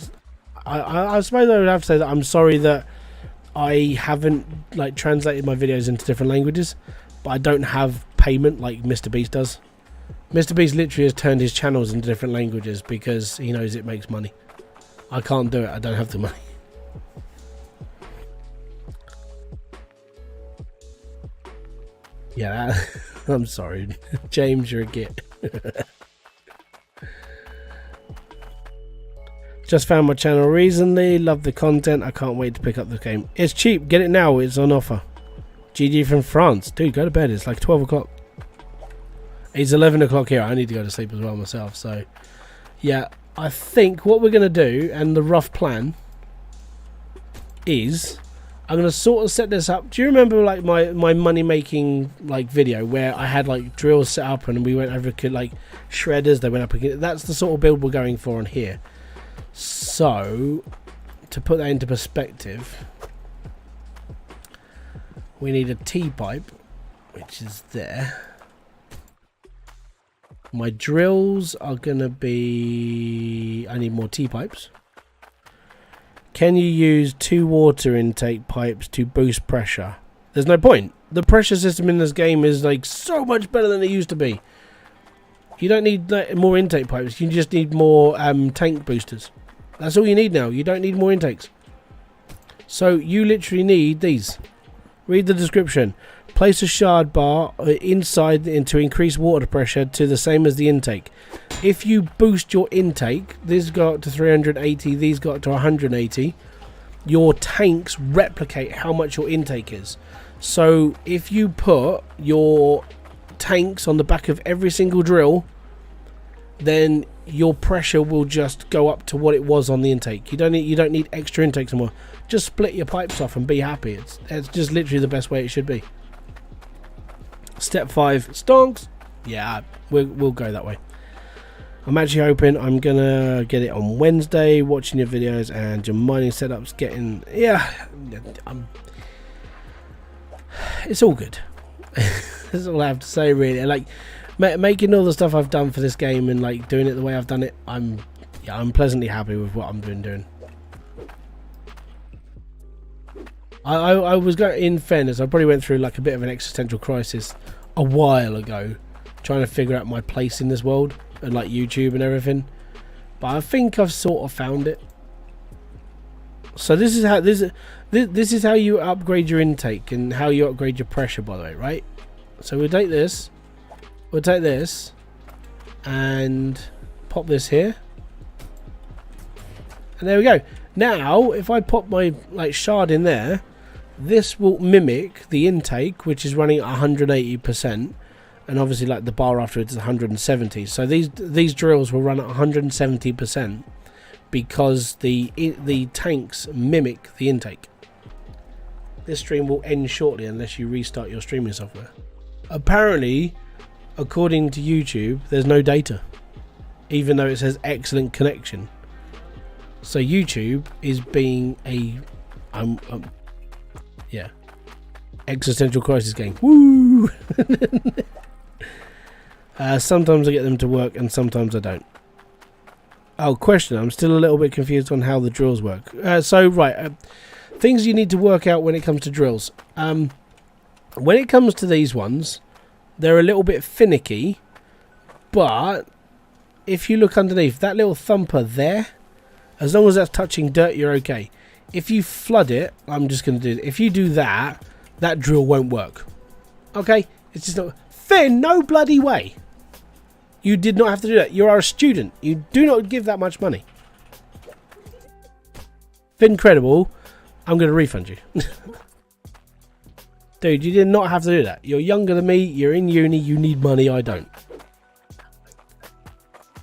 I suppose I would have to say that I'm sorry that I haven't like translated my videos into different languages, but I don't have payment like Mr. Beast does. Mr. Beast literally has turned his channels into different languages because he knows it makes money. I can't do it, I don't have the money. Yeah, I'm sorry. James, you're a git. Just found my channel recently. Love the content. I can't wait to pick up the game. It's cheap. Get it now. It's on offer. GG from France. Dude, go to bed. It's like 12 o'clock. It's 11 o'clock here. I need to go to sleep as well myself. So, yeah. I think what we're going to do, and the rough plan, is I'm going to sort of set this up. Do you remember like my money making like video where I had like drills set up and we went over like shredders? They went up again. That's the sort of build we're going for on here. So to put that into perspective, we need a T-pipe, which is there. My drills are going to be... I need more T-pipes. Can you use 2 water intake pipes to boost pressure? There's no point. The pressure system in this game is like so much better than it used to be. You don't need like, more intake pipes. You just need more tank boosters. That's all you need now. You don't need more intakes. So you literally need these. Read the description. Place a shard bar inside to increase water pressure to the same as the intake. If you boost your intake, these go up to 380, these go up to 180, your tanks replicate how much your intake is. So if you put your tanks on the back of every single drill, then your pressure will just go up to what it was on the intake. You don't need extra intakes anymore. Just split your pipes off and be happy. It's just literally the best way it should be. Step 5, stonks. Yeah, we'll go that way. I'm actually hoping I'm gonna get it on Wednesday. Watching your videos and your mining setups getting, yeah, it's all good. That's all I have to say, really. Like making all the stuff I've done for this game and like doing it the way I've done it, I'm pleasantly happy with what I'm doing. I was going, in fairness, I probably went through like a bit of an existential crisis a while ago, trying to figure out my place in this world and like YouTube and everything. But I think I've sort of found it. So this is how you upgrade your intake and how you upgrade your pressure, by the way, right? So we'll take this and pop this here, and there we go. Now if I pop my like shard in there, this will mimic the intake, which is running at 180%, and obviously like the bar afterwards is 170. So these drills will run at 170% because the tanks mimic the intake. This stream will end shortly unless you restart your streaming software. Apparently, according to YouTube, there's no data. even though it says excellent connection. So YouTube is being a yeah, existential crisis game. Woo! Sometimes I get them to work and sometimes I don't. Oh, question. I'm still a little bit confused on how the drills work. Things you need to work out when it comes to drills. When it comes to these ones, they're a little bit finicky, but if you look underneath, that little thumper there, as long as that's touching dirt, you're okay. If you flood it, I'm just going to do it. If you do that, that drill won't work. Okay? It's just not... Finn, no bloody way. You did not have to do that. You are a student. You do not give that much money. Fincredible, I'm going to refund you. Dude, you did not have to do that. You're younger than me. You're in uni. You need money. I don't.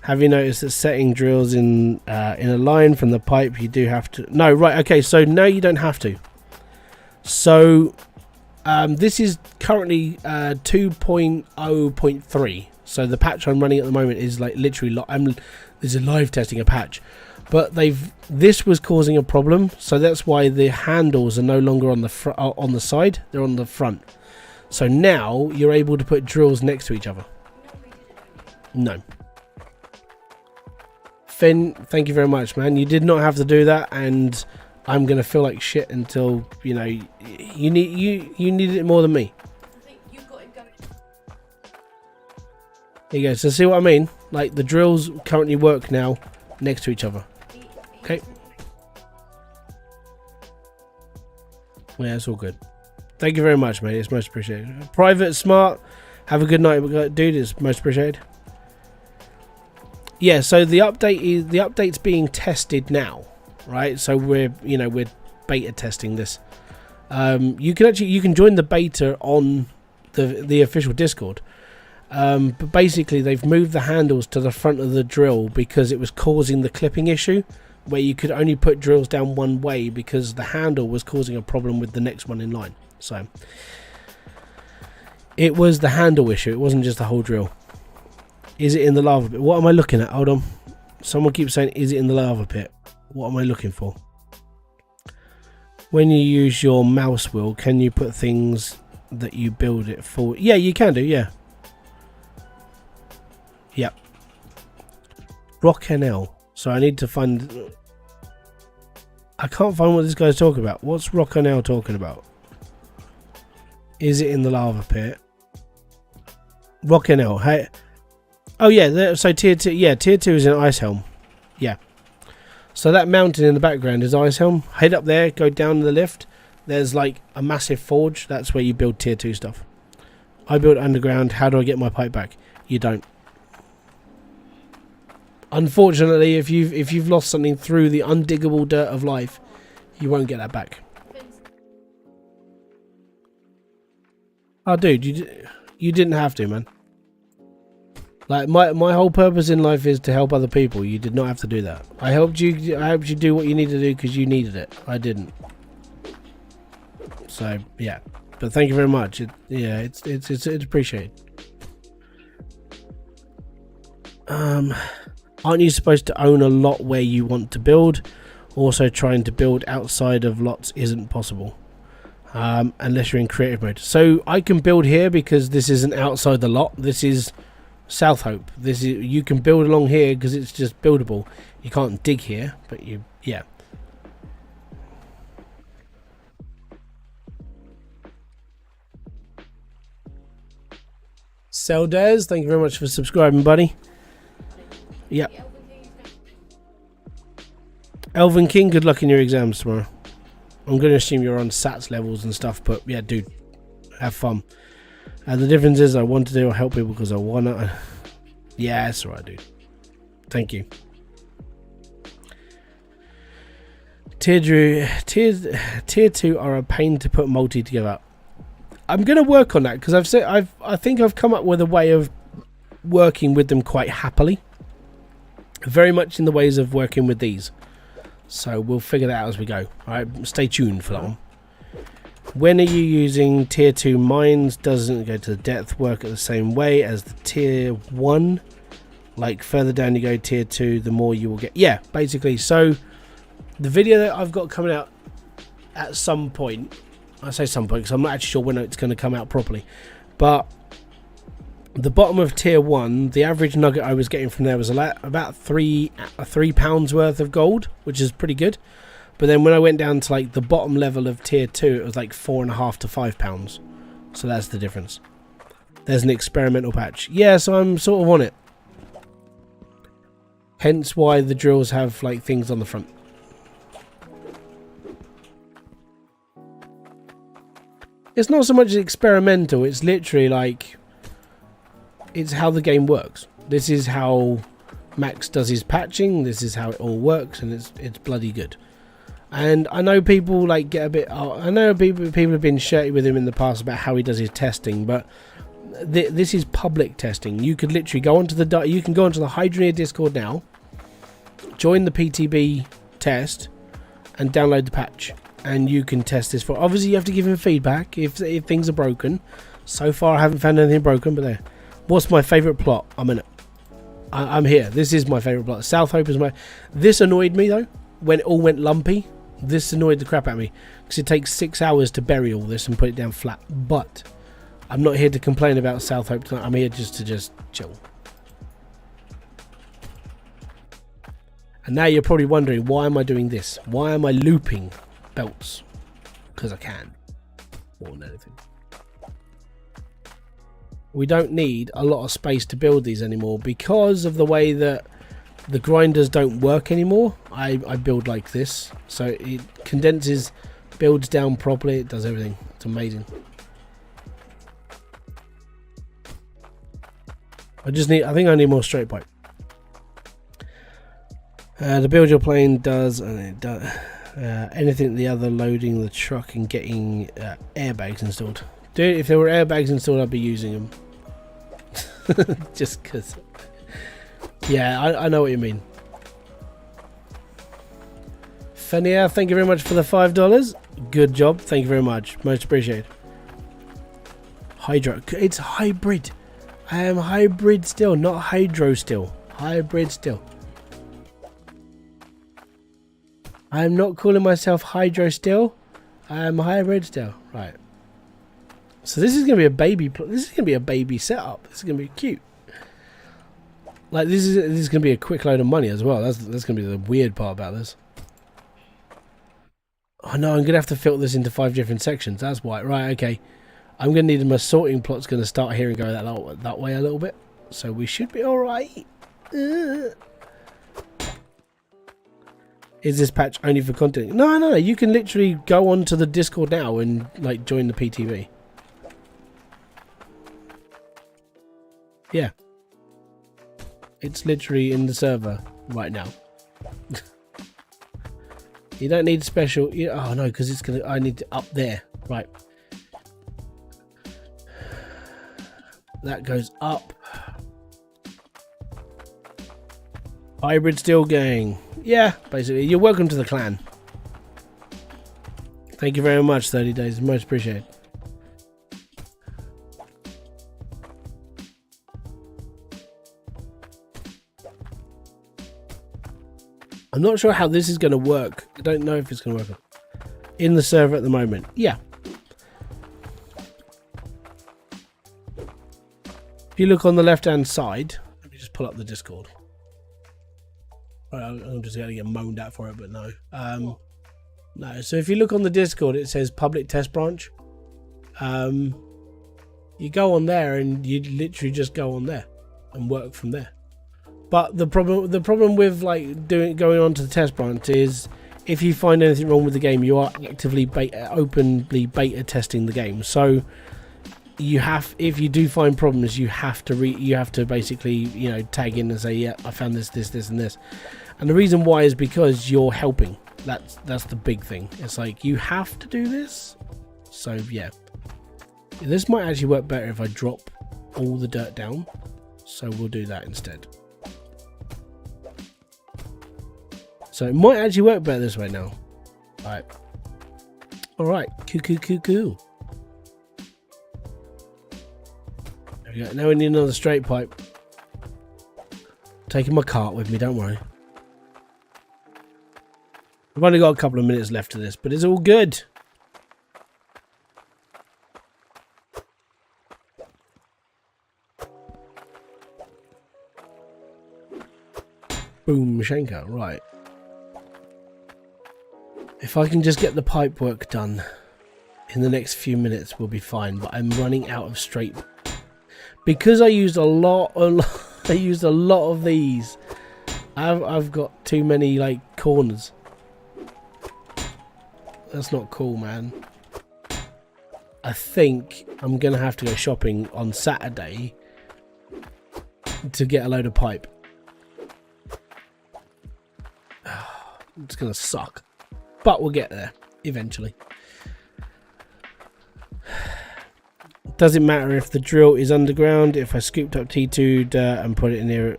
Have you noticed that setting drills in a line from the pipe, you do have to... No, right, okay, so no, you don't have to. So, this is currently 2.0.3. So the patch I'm running at the moment is like literally... this is live testing a patch. But this was causing a problem, so that's why the handles are no longer on the side, they're on the front. So now you're able to put drills next to each other. No. Finn, thank you very much, man. You did not have to do that, and I'm gonna feel like shit until you know you needed it more than me. There you go. So see what I mean? Like the drills currently work now next to each other. Okay. Yeah, it's all good. Thank you very much, mate. It's most appreciated. Private Smart, have a good night, dude. It's most appreciated. Yeah, so the update's being tested now, right? So we're beta testing this. You can join the beta on the official Discord. But basically they've moved the handles to the front of the drill because it was causing the clipping issue where you could only put drills down one way because the handle was causing a problem with the next one in line. So it was the handle issue, it wasn't just the whole drill. Is it in the lava pit? What am I looking at? Hold on. Someone keeps saying, is it in the lava pit? What am I looking for? When you use your mouse wheel, can you put things that you build it for? Yeah, you can do, yeah. Yep. Rock NL. So I need to find... I can't find what this guy's talking about. What's Rock NL talking about? Is it in the lava pit? Rock NL. Hey... Oh yeah, so tier 2, yeah, tier 2 is an ice helm. Yeah. So that mountain in the background is ice helm. Head up there, go down the lift. There's like a massive forge. That's where you build tier 2 stuff. I build underground. How do I get my pipe back? You don't. Unfortunately, if you've lost something through the undiggable dirt of life, you won't get that back. Oh, dude, you didn't have to, man. Like my whole purpose in life is to help other people. You did not have to do that. I helped you do what you needed to do because you needed it. I didn't. So yeah, but thank you very much. It's appreciated. Aren't you supposed to own a lot where you want to build? Also, trying to build outside of lots isn't possible. Unless you're in creative mode. So I can build here because this isn't outside the lot. This is South Hope. You can build along here because it's just buildable. You can't dig here, but yeah. Seldez, thank you very much for subscribing, buddy. Yeah. Elven King, good luck in your exams tomorrow. I'm going to assume you're on SATs levels and stuff, but yeah, dude, have fun. The difference is I want to help people because I want to. Yeah, that's alright, dude. Thank you. Tier 2 are a pain to put multi together. I'm going to work on that because I think I've come up with a way of working with them quite happily. Very much in the ways of working with these. So we'll figure that out as we go. Alright, stay tuned for that one. When are you using tier 2 mines? Doesn't go to the depth work at the same way as the tier 1? Like further down you go, tier 2, the more you will get. Yeah, basically. So the video that I've got coming out at some point, I say some point because I'm not actually sure when it's going to come out properly, but the bottom of tier 1, the average nugget I was getting from there was about £3 worth of gold, which is pretty good. But then when I went down to like the bottom level of tier 2, it was like £4.5 to £5. So that's the difference. There's an experimental patch. Yeah, so I'm sort of on it. Hence why the drills have like things on the front. It's not so much experimental, it's literally like, it's how the game works. This is how Max does his patching, this is how it all works, and it's bloody good. And I know people like get a bit, I know people have been shirty with him in the past about how he does his testing, but this is public testing. You could literally go onto the hydroneer Discord now, join the PTB test, and download the patch, and you can test this for. Obviously, you have to give him feedback if things are broken. So far, I haven't found anything broken, but there. What's my favourite plot? I'm here. This is my favourite plot. South Hope is my. This annoyed me though when it all went lumpy. This annoyed the crap out of me because it takes 6 hours to bury all this and put it down flat. But I'm not here to complain about South Hope tonight. I'm here to chill. And now you're probably wondering, why am I doing this? Why am I looping belts? Because I can. More than anything. We don't need a lot of space to build these anymore because of the way that the grinders don't work anymore. I build like this. So it condenses, builds down properly. It does everything. It's amazing. I think I need more straight pipe. The build you're playing does, and it does anything the other loading the truck and getting airbags installed. Dude, if there were airbags installed, I'd be using them. Just because. Yeah, I know what you mean. Fania, thank you very much for the $5. Good job. Thank you very much. Most appreciated. It's hybrid. I am Hybridsteel, not hydrosteel. Hybridsteel. I am not calling myself hydrosteel. I am Hybridsteel. Right. So this is going to be a baby. This is going to be a baby setup. This is going to be cute. Like this is going to be a quick load of money as well. That's going to be the weird part about this. Oh no, I'm going to have to filter this into 5 different sections. That's why. Right. Okay. I'm going to need my sorting plot's going to start here and go that way a little bit. So we should be all right. Is this patch only for content? No. You can literally go onto the Discord now and like join the PTB. Yeah. It's literally in the server right now. You don't need special. Oh no, because it's gonna. I need to up there. Right. That goes up. Hybridsteel gang. Yeah, basically. You're welcome to the clan. Thank you very much, 30 days. Most appreciated. I'm not sure how this is going to work. I don't know if it's going to work in the server at the moment. Yeah. If you look on the left-hand side, let me just pull up the Discord. Right, I'm just going to get moaned at for it, but no. No. So if you look on the Discord, it says public test branch. You go on there, and you literally just go on there and work from there. But the problem with like going on to the test branch is if you find anything wrong with the game, you are actively openly beta testing the game. So you have, if you do find problems, you have to basically tag in and say, yeah, I found this, and this. And the reason why is because you're helping. That's the big thing. It's like you have to do this. So yeah, this might actually work better if I drop all the dirt down. So we'll do that instead. So it might actually work better this way now. Alright. Alright. Cool. There we go. Now we need another straight pipe. taking my cart with me, don't worry. I've only got a couple of minutes left of this, but it's all good. Boom, Shanka, right. If I can just get the pipe work done in the next few minutes, we'll be fine. But I'm running out of straight because I used a lot. I used a lot of these. I've got too many like corners. That's not cool, man. I think I'm gonna have to go shopping on Saturday to get a load of pipe. It's gonna suck, but we'll get there eventually. Does it matter if the drill is underground? If I scooped up T2 dirt and put it near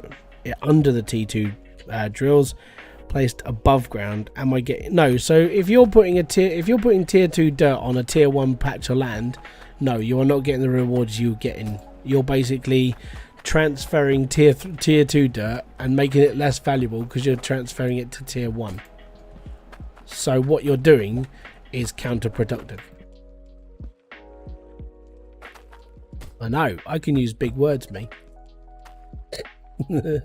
under the T2 drills placed above ground, am I getting no? So if you're putting tier 2 dirt on a tier 1 patch of land, no, you are not getting the rewards you're getting. You're basically transferring tier 2 dirt and making it less valuable because you're transferring it to tier 1. So what you're doing is counterproductive. I know, I can use big words, me. There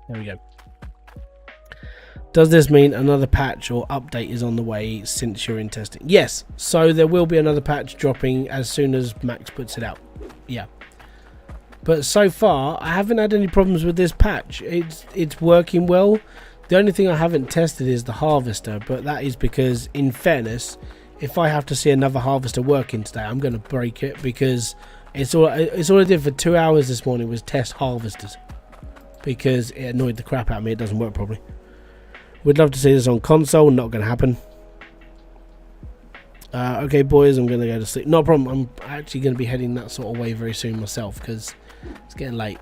we go. Does this mean another patch or update is on the way since you're in testing? Yes, so there will be another patch dropping as soon as Max puts it out. Yeah. But so far, I haven't had any problems with this patch. It's working well. The only thing I haven't tested is the harvester, but that is because, in fairness, if I have to see another harvester working today, I'm going to break it because it's all I did for 2 hours this morning was test harvesters because it annoyed the crap out of me. It doesn't work properly. We'd love to see this on console. Not going to happen. Okay, boys, I'm going to go to sleep. No problem. I'm actually going to be heading that sort of way very soon myself because it's getting late,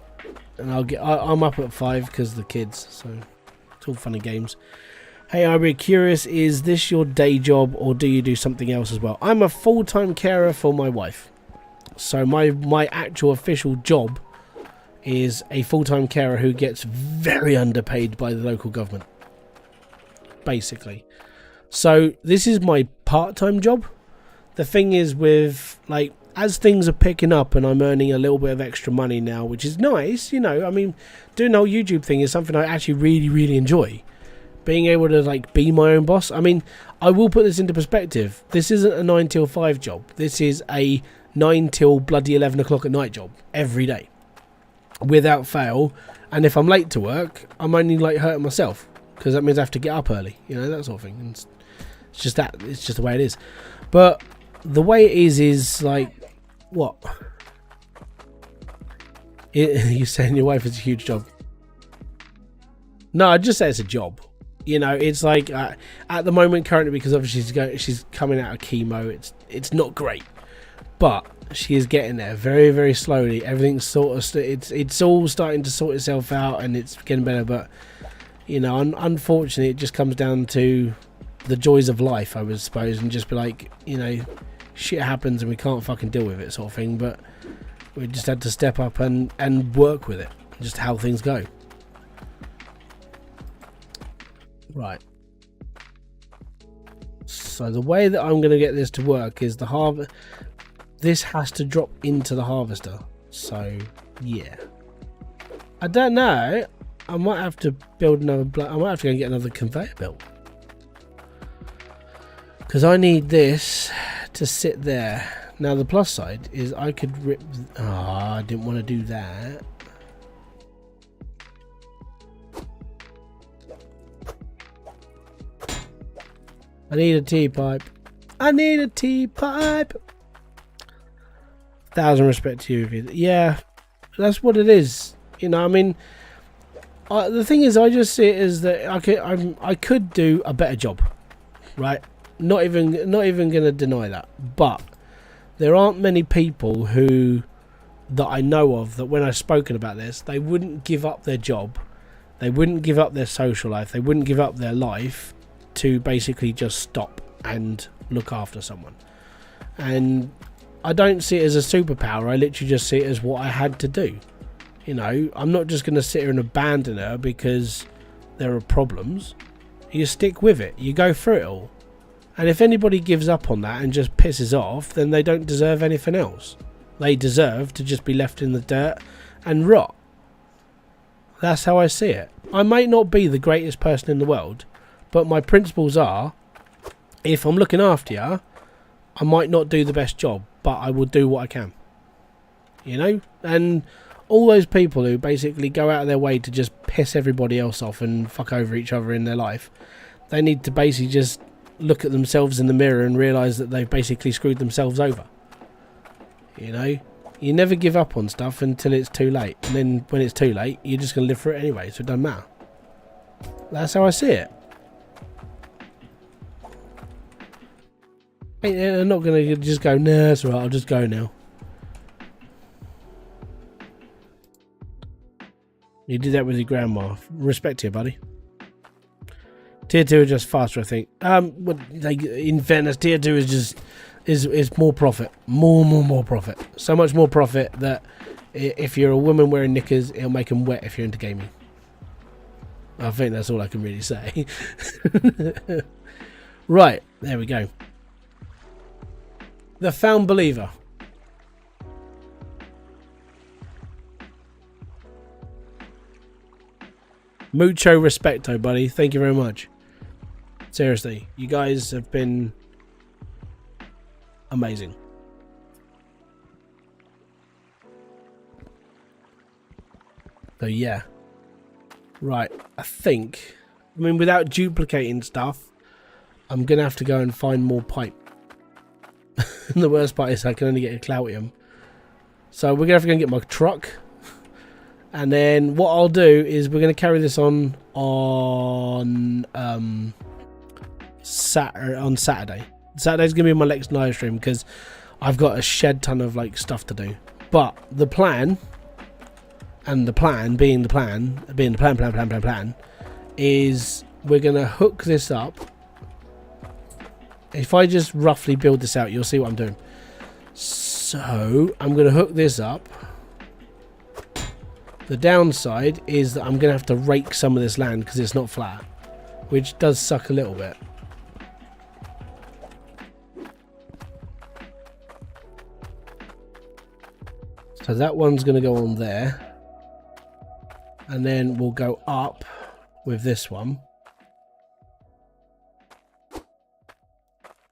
and I'm up at 5 because of the kids. So it's all fun and games. Hey, Hybrid, curious, is this your day job or do you do something else as well? I'm a full-time carer for my wife. So my actual official job is a full-time carer who gets very underpaid by the local government. Basically. So this is my part-time job. The thing is with, like, as things are picking up and I'm earning a little bit of extra money now, which is nice, you know, I mean, doing the whole YouTube thing is something I actually really, really enjoy. Being able to, like, be my own boss. I mean, I will put this into perspective. This isn't a 9 till 5 job. This is a 9 till bloody 11 o'clock at night job every day. Without fail. And if I'm late to work, I'm only, like, hurting myself. Because that means I have to get up early. You know, that sort of thing. And it's just that. It's just the way it is. But the way it is like, what? You're saying your wife is a huge job. No, I'd just say it's a job. You know, it's like at the moment currently, because obviously she's coming out of chemo. It's not great, but she is getting there very, very slowly. Everything's sort of it's all starting to sort itself out, and it's getting better. But you know, unfortunately, it just comes down to the joys of life, I would suppose, and just be like, you know, shit happens and we can't fucking deal with it, sort of thing. But we just had to step up and work with it, just how things go. Right. So the way that I'm going to get this to work is this has to drop into the harvester. So yeah, I don't know. I might have to build another. I might have to go and get another conveyor belt because I need this to sit there. Now the plus side is I could rip. Oh, I didn't want to do that. I need a T-pipe. I need a T-pipe. 1,000 respect to you. Yeah, that's what it is. You know, I mean, the thing is, I just see it as that I could do a better job, right? Not even gonna deny that. But there aren't many people that I know of that when I've spoken about this, they wouldn't give up their job, they wouldn't give up their social life, they wouldn't give up their life to basically just stop and look after someone. And I don't see it as a superpower. I literally just see it as what I had to do. You know, I'm not just going to sit here and abandon her because there are problems. You stick with it. You go through it all. And if anybody gives up on that and just pisses off, then they don't deserve anything else. They deserve to just be left in the dirt and rot. That's how I see it. I might not be the greatest person in the world, but my principles are, if I'm looking after you, I might not do the best job, but I will do what I can. You know? And all those people who basically go out of their way to just piss everybody else off and fuck over each other in their life, they need to basically just look at themselves in the mirror and realise that they've basically screwed themselves over. You know? You never give up on stuff until it's too late. And then when it's too late, you're just going to live through it anyway, so it doesn't matter. That's how I see it. I'm not going to just go, nah, it's alright, I'll just go now. You did that with your grandma. Respect to you, buddy. Tier 2 are just faster, I think. In fairness, Tier 2 is just is more profit. More profit. So much more profit that if you're a woman wearing knickers, it'll make them wet if you're into gaming. I think that's all I can really say. Right, there we go. The Found Believer. Mucho respecto, buddy. Thank you very much. Seriously, you guys have been amazing. So yeah. Right, I mean, without duplicating stuff, I'm going to have to go and find more pipe. And the worst part is I can only get a Cloutium. So we're going to have to go and get my truck. And then what I'll do is we're going to carry this on Saturday. Saturday's going to be my next live stream because I've got a shed ton of like stuff to do. But the plan, and the plan being the plan, is we're going to hook this up. If I just roughly build this out, you'll see what I'm doing. So I'm going to hook this up. The downside is that I'm going to have to rake some of this land because it's not flat, which does suck a little bit. So that one's going to go on there. And then we'll go up with this one.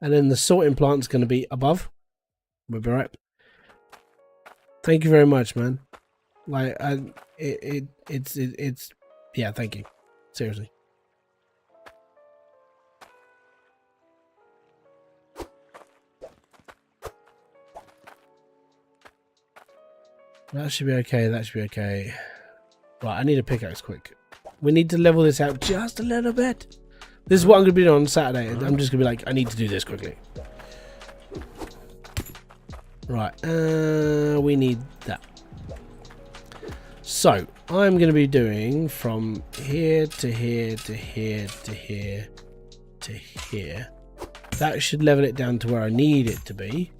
And then the sorting plant's going to be above. We'll be right. Thank you very much, man. Like, it's yeah, thank you. Seriously. That should be okay. That should be okay. Right, I need a pickaxe quick. We need to level this out just a little bit. This is what I'm going to be doing on Saturday. I'm just going to be like, I need to do this quickly. Right, we need that. So, I'm going to be doing from here to here to here to here to here. That should level it down to where I need it to be.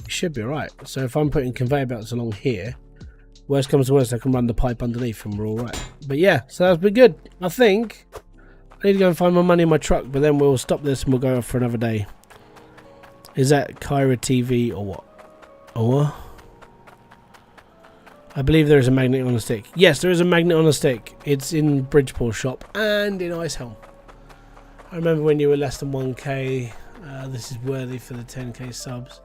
Should be right. So if I'm putting conveyor belts along here, worst comes to worst, I can run the pipe underneath and we're all right. But yeah, so that's been good. I think I need to go and find my money in my truck, but then we'll stop this and we'll go off for another day. Is that Kyra TV or what? Or what? I believe there is a magnet on a stick. Yes, there is a magnet on a stick. It's in Bridgeport shop and in Icehelm. I remember when you were less than 1k. This is worthy for the 10k subs.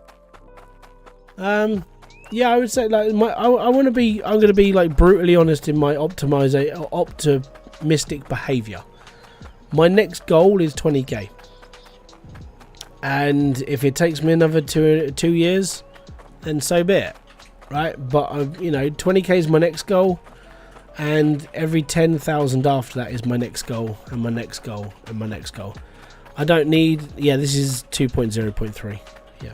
Yeah, I would say like I'm going to be like brutally honest in my optimistic behavior. My next goal is 20k, and if it takes me another two years, then so be it, right? But you know, 20k is my next goal, and every 10,000 after that is my next goal, and my next goal, and my next goal. I don't need. Yeah, this is 2.0.3. Yeah.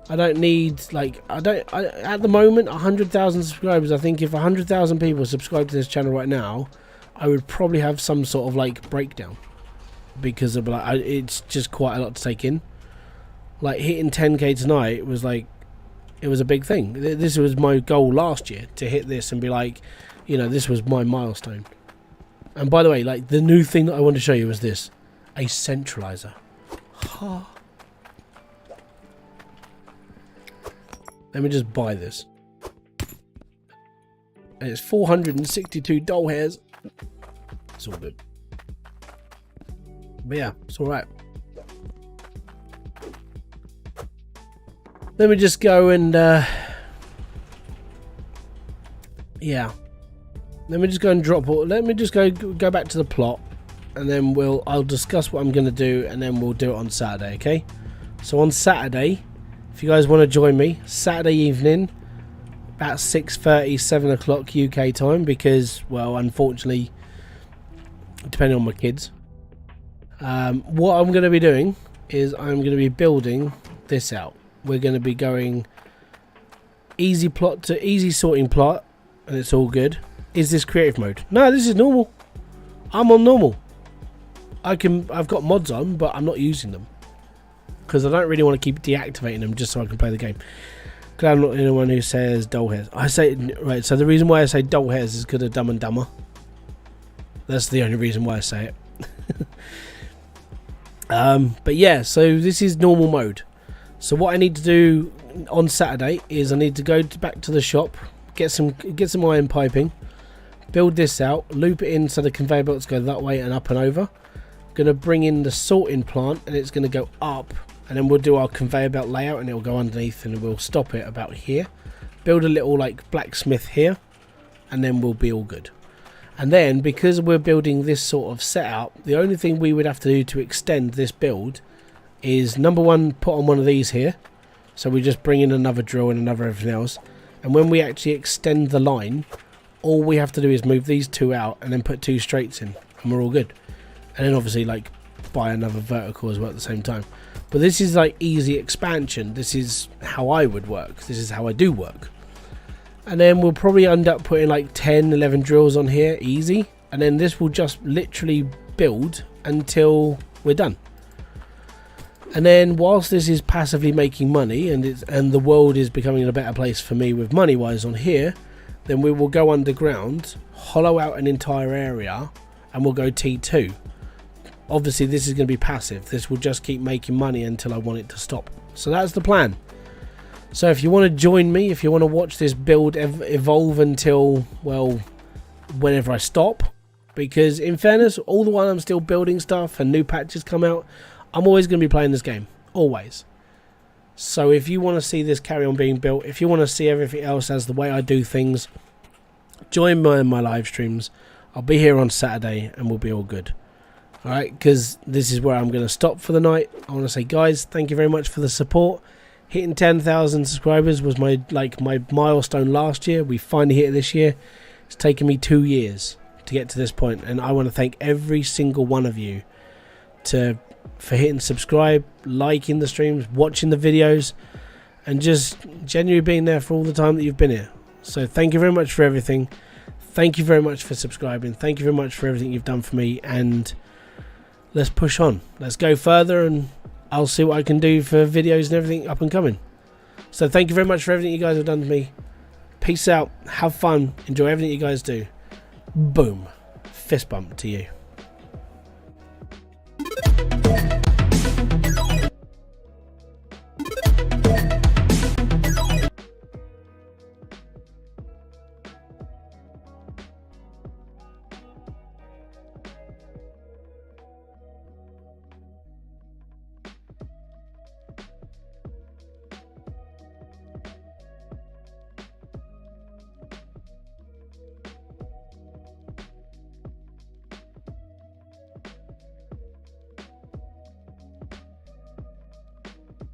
I don't need, like, at the moment, 100,000 subscribers. I think if 100,000 people subscribe to this channel right now, I would probably have some sort of, like, breakdown. Because of, like, it's just quite a lot to take in. Like, hitting 10k tonight was, like, it was a big thing. This was my goal last year, to hit this and be like, you know, this was my milestone. And by the way, like, the new thing that I want to show you is this. A centralizer. Let me just buy this. And it's 462 doll hairs. It's all good. But yeah, it's alright. Let me just go and yeah. Let me just go and drop all, let me just go back to the plot, and then I'll discuss what I'm gonna do, and then we'll do it on Saturday, okay? So on Saturday, if you guys want to join me, Saturday evening, about 6:30, 7 o'clock UK time, because, well, unfortunately, depending on my kids, what I'm going to be doing is I'm going to be building this out. We're going to be going easy plot to easy sorting plot, and it's all good. Is this creative mode? No, this is normal. I'm on normal. I've got mods on, but I'm not using them, because I don't really want to keep deactivating them just so I can play the game. Glad I'm not the only one who says doll hairs. I say, right, so the reason why I say doll hairs is because of Dumb and Dumber. That's the only reason why I say it. But yeah, so this is normal mode. So what I need to do on Saturday is I need to go back to the shop, get some iron piping, build this out, loop it in so the conveyor belts go that way and up and over. Gonna bring in the sorting plant, and it's gonna go up, and then we'll do our conveyor belt layout, and it'll go underneath, and we'll stop it about here, build a little like blacksmith here, and then we'll be all good. And then, because we're building this sort of setup, the only thing we would have to do to extend this build is, number one, put on one of these here, so we just bring in another drill and another everything else, and when we actually extend the line, all we have to do is move these two out and then put two straights in, and we're all good. And then obviously, like, buy another vertical as well at the same time. But this is like easy expansion. This is how I would work. This is how I do work. And then we'll probably end up putting like 10, 11 drills on here, easy. And then this will just literally build until we're done. And then whilst this is passively making money, and the world is becoming a better place for me with money wise on here, then we will go underground, hollow out an entire area, and we'll go T2. Obviously this is going to be passive. This will just keep making money until I want it to stop. So that's the plan. So if you want to join me, if you want to watch this build evolve until, well, whenever I stop, because in fairness, all the while I'm still building stuff and new patches come out, I'm always going to be playing this game. Always. So if you want to see this carry on being built, if you want to see everything else as the way I do things, join me in my live streams. I'll be here on Saturday and we'll be all good. Alright, because this is where I'm going to stop for the night. I want to say, guys, thank you very much for the support. Hitting 10,000 subscribers was my milestone last year. We finally hit it this year. It's taken me 2 years to get to this point, and I want to thank every single one of you for hitting subscribe, liking the streams, watching the videos, and just genuinely being there for all the time that you've been here. So thank you very much for everything. Thank you very much for subscribing. Thank you very much for everything you've done for me, and let's push on. Let's go further, and I'll see what I can do for videos and everything up and coming. So thank you very much for everything you guys have done to me. Peace out. Have fun. Enjoy everything you guys do. Boom. Fist bump to you.